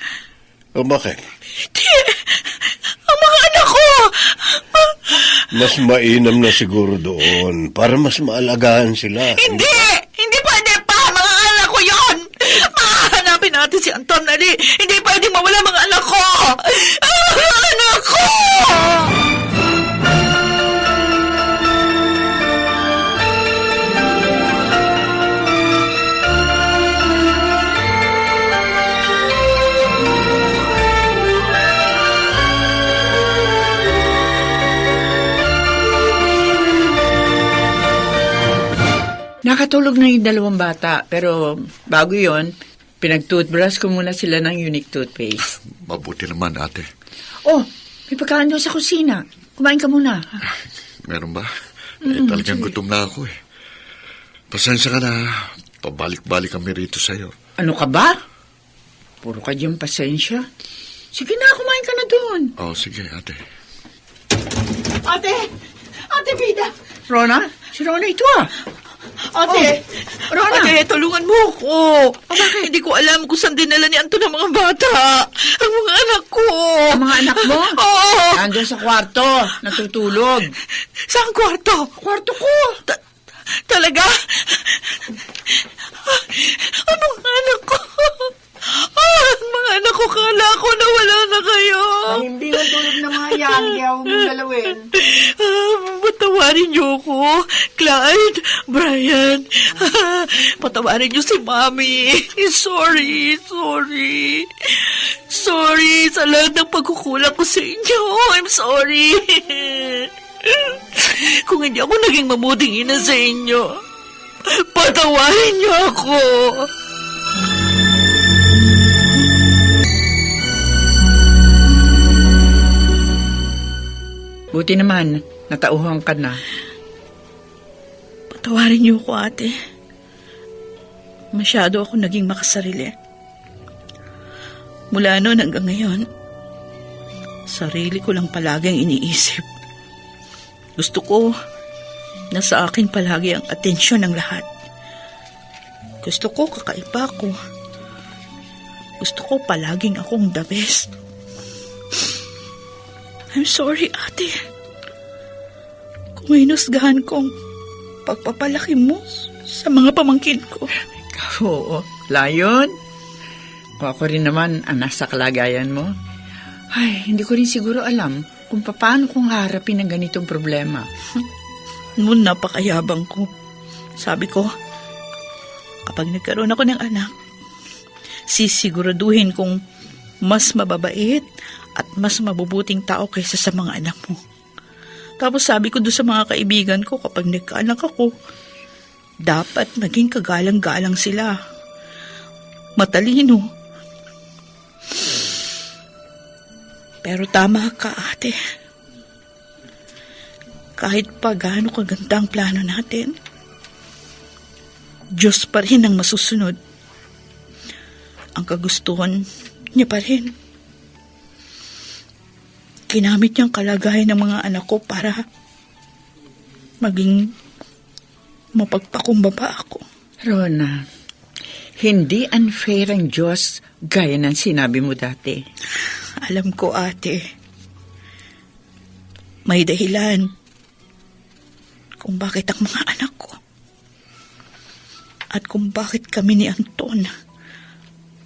O bakit? Hindi. Ang mga anak ko! Mas mainam na siguro doon para mas maalagaan sila. Hindi! Hindi pwede pa! Mga anak ko yon! Mahanapin natin si Anton, Ali! Hindi pwede mawala mga anak ko! Ang mga anak ko! Nakatulog na yung dalawang bata, pero bago yon, pinag-toothbrush ko muna sila ng unique toothpaste. Mabuti naman, ate. Oh, may pagkain doon sa kusina. Kumain ka muna. Meron ba? Talagang gutom na ako eh. Pasensya ka na. Pabalik-balik kami rito sa'yo. Ano ka ba? Puro ka diyang pasensya. Sige na, kumain ka na doon. Oh, sige, ate. Ate! Ate Vida! Rona? Si Rona ito ah. Ate! Rona! Ate, tulungan mo ako. Hindi ko alam kung saan dinala ni Anton ang mga bata. Ang mga anak ko. Ang mga anak mo? Oo. Nandun sa kwarto, natutulog. Saan kwarto? Kwarto ko. Talaga? Ang mga anak ko. Ang mga anak ko, kala ko na wala na kayo. Hindi nga tulog na mga yan, hindi ako mong dalawin. Patawarin niyo ako. Clyde, Brian. Patawarin niyo si Mami. Sorry. Sorry sa lahat ng pagkukulang ko sa inyo. I'm sorry. Kung hindi ako naging mabuting ina sa inyo, patawarin niyo ako. Buti naman, natauhan ka na. Patawarin niyo ako, ate. Masyado ako naging makasarili. Mula noon hanggang ngayon, sarili ko lang palagi ang iniisip. Gusto ko na sa akin palagi ang atensyon ng lahat. Gusto ko kakaiba ko. Gusto ko palaging akong the best. I'm sorry, ate. Kung hinusgahan kong pagpapalaki mo sa mga pamangkin ko. Oo, layon. Kung ako rin naman ang nasa kalagayan mo, ay, hindi ko rin siguro alam kung paano kong harapin ang ganitong problema. Noon napakayabang ko. Sabi ko, kapag nagkaroon ako ng anak, sisiguraduhin kong mas mababait at mas mabubuting tao kaysa sa mga anak mo. Tapos sabi ko doon sa mga kaibigan ko, kapag nagkaanak ako, dapat maging kagalang-galang sila. Matalino. Pero tama ka, ate. Kahit pa gaano kaganda ang plano natin, Diyos pa rin ang masusunod. Ang kagustuhan niya pa rin. Ginamit niyang kalagayan ng mga anak ko para maging mapagpakumbaba ako. Rona, hindi unfair ang Diyos gaya ng sinabi mo dati. Alam ko, ate. May dahilan kung bakit ang mga anak ko at kung bakit kami ni Anton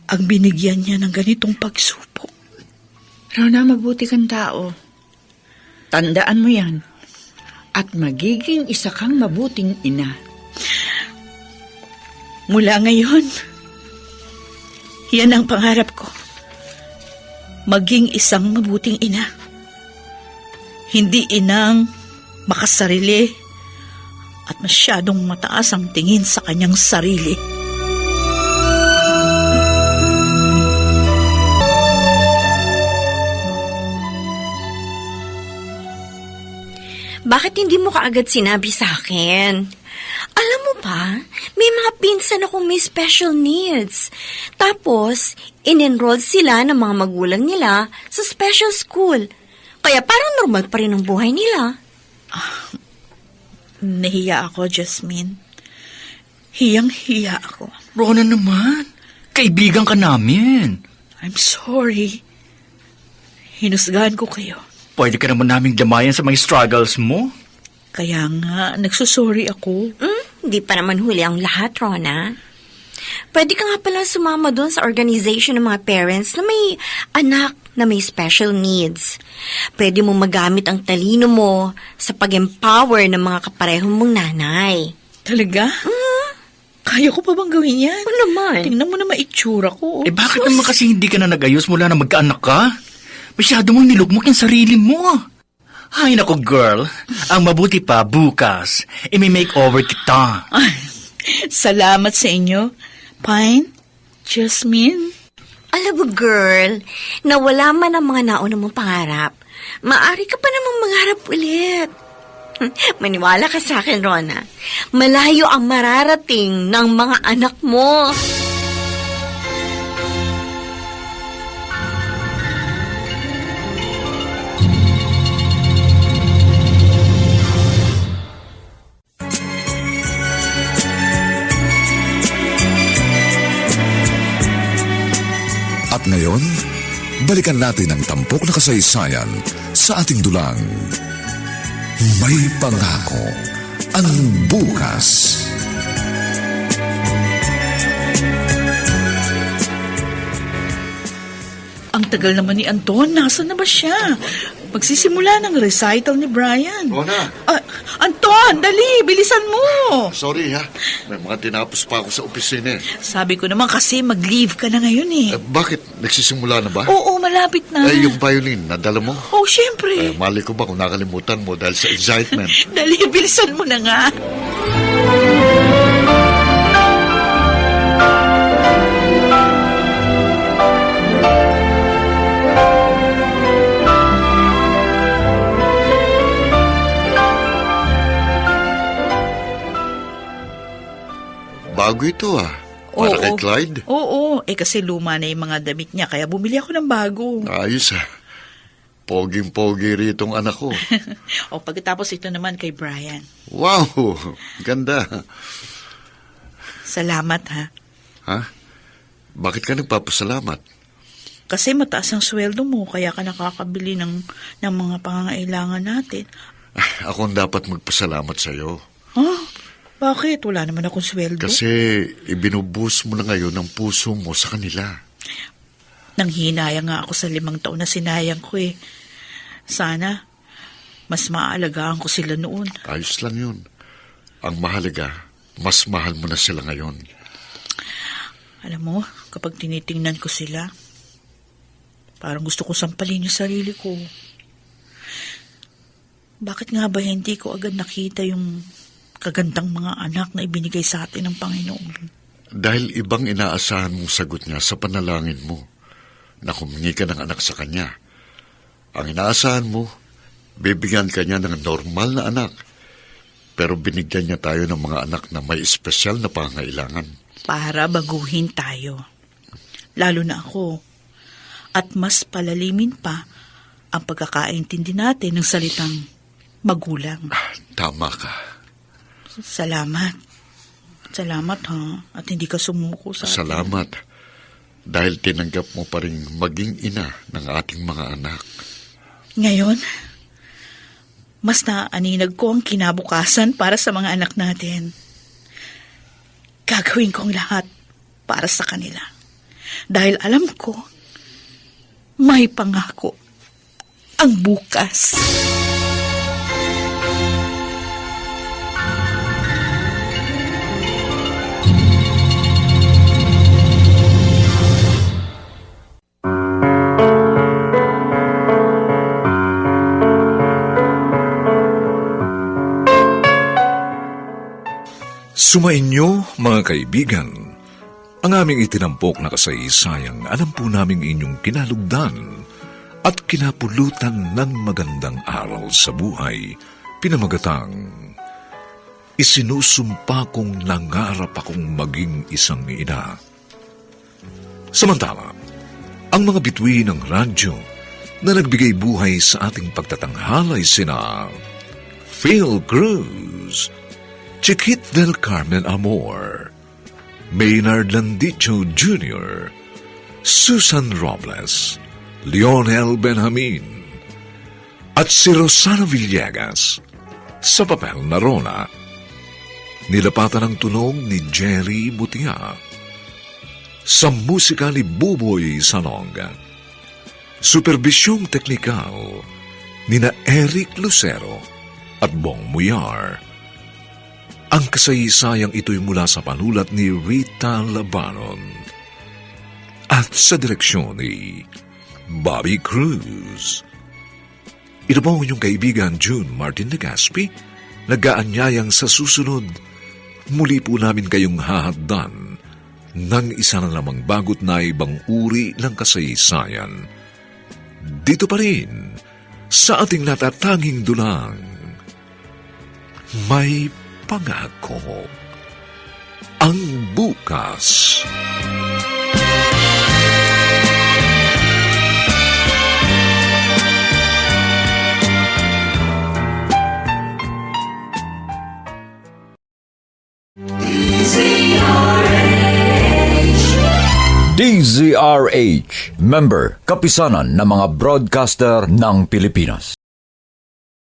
ang binigyan niya ng ganitong pagsupok. Rona, mabuti kang tao. Tandaan mo yan. At magiging isa kang mabuting ina. Mula ngayon, yan ang pangarap ko. Maging isang mabuting ina. Hindi inang makasarili at masyadong mataas ang tingin sa kanyang sarili. Bakit hindi mo kaagad sinabi sa akin? Alam mo pa, may mga pinsan akong may special needs. Tapos, in-enroll sila ng mga magulang nila sa special school. Kaya parang normal pa rin ang buhay nila. Nahiya ako, Jasmine. Hiyang-hiya ako. Rona naman, kaibigan ka namin. I'm sorry. Hinusgahan ko kayo. Pwede ka naman naming damayan sa mga struggles mo. Kaya nga, nagsusorry ako. Hindi pa naman huli ang lahat, Rona. Pwede ka nga pala sumama doon sa organization ng mga parents na may anak na may special needs. Pwede mo magamit ang talino mo sa pag-empower ng mga kapareho mong nanay. Talaga? Kaya ko pa bang gawin yan? Ano naman? Tingnan mo na maitsura ko. Eh bakit naman kasi hindi ka na nag-ayos mula na magkaanak ka? Masyado mong nilugmok yung sarili mo. Ay nako girl, ang mabuti pa bukas, imi-makeover kita. Salamat sa inyo, Pine, Jasmine. Alam mo, girl, nawala man ang mga nauna mong pangarap, maaari ka pa namang mangarap ulit. Maniwala ka sa akin, Rona. Malayo ang mararating ng mga anak mo. At ngayon, balikan natin ang tampok na kasaysayan sa ating dulang. May pangako ang bukas. Ang tagal naman ni Anton. Nasaan na ba siya? Magsisimula ng recital ni Brian. Rona! Anton, dali! Bilisan mo! Sorry ha, may mga tinapos pa ako sa opisina. Sabi ko naman kasi mag-leave ka na ngayon eh. Bakit? Nagsisimula na ba? Oo, malapit na. Yung violin, nadala mo? Oh, syempre. Mali ko ba kung nakalimutan mo dahil sa excitement? Dali, bilisan mo na nga. Bago ito Para kay Clyde? Oo, kasi luma na yung mga damit niya, kaya bumili ako ng bago. Ayos Poging-pogi ritong anak ko. O pagkatapos ito naman kay Brian. Wow! Ganda. Salamat ha. Ha? Bakit ka nagpapasalamat? Kasi mataas ang sweldo mo, kaya ka nakakabili ng mga pangangailangan natin. Ako ang dapat magpasalamat sa'yo. Huh? Bakit? Wala naman akong sweldo. Kasi ibinubus mo na ngayon ang puso mo sa kanila. Nanghinayang nga ako sa 5 taon na sinayang ko eh. Sana, mas maaalagaan ko sila noon. Ayos lang yun. Ang mahalaga, mas mahal mo na sila ngayon. Alam mo, kapag tinitingnan ko sila, parang gusto ko sampalin yung sarili ko. Bakit nga ba hindi ko agad nakita yung kagandang mga anak na ibinigay sa atin ng Panginoon? Dahil ibang inaasahan mong sagot niya sa panalangin mo na humingi ka ng anak sa kanya. Ang inaasahan mo, bibigyan ka niya ng normal na anak. Pero binigyan niya tayo ng mga anak na may espesyal na pangailangan. Para baguhin tayo. Lalo na ako. At mas palalimin pa ang pagkakaintindi natin ng salitang magulang. Tama ka. Salamat. Salamat ha. At hindi ka sumuko sa atin. Salamat. Dahil tinanggap mo pa rin maging ina ng ating mga anak. Ngayon, mas naaaninag ko ang kinabukasan para sa mga anak natin. Gagawin ko ang lahat para sa kanila. Dahil alam ko, may pangako ang bukas. Sumainyo, mga kaibigan, ang aming itinampok na kasaysayang alam po naming inyong kinalugdan at kinapulutan ng magandang aral sa buhay, pinamagatang, isinusumpa kong nangarap akong maging isang ina. Samantala, ang mga bituin ng radyo na nagbigay buhay sa ating pagtatanghalay sina Phil Cruz, Chiquit del Carmen Amor, Maynard Landicho Jr., Susan Robles, Lionel Benjamin, at si Rosana Villegas sa papel na Rona. Nilapatan ang tunog ni Jerry Butia. Sa musika ni Buboy Salong. Supervisyong teknikal ni na Eric Lucero at Bong Muyar. Ang kasaysayang ito'y mula sa panulat ni Rita Labanon at sa direksyon ni Bobby Cruz. Ito po ang inyong kaibigan June Martin Legaspi, nag-aanyayang sa susunod, muli po namin kayong hahaddan ng isa na namang bagot na ibang uri ng kasaysayan. Dito pa rin, sa ating natatanging dulang, may pangako ang bukas. DZRH, member, kapisanan ng mga broadcaster ng Pilipinas.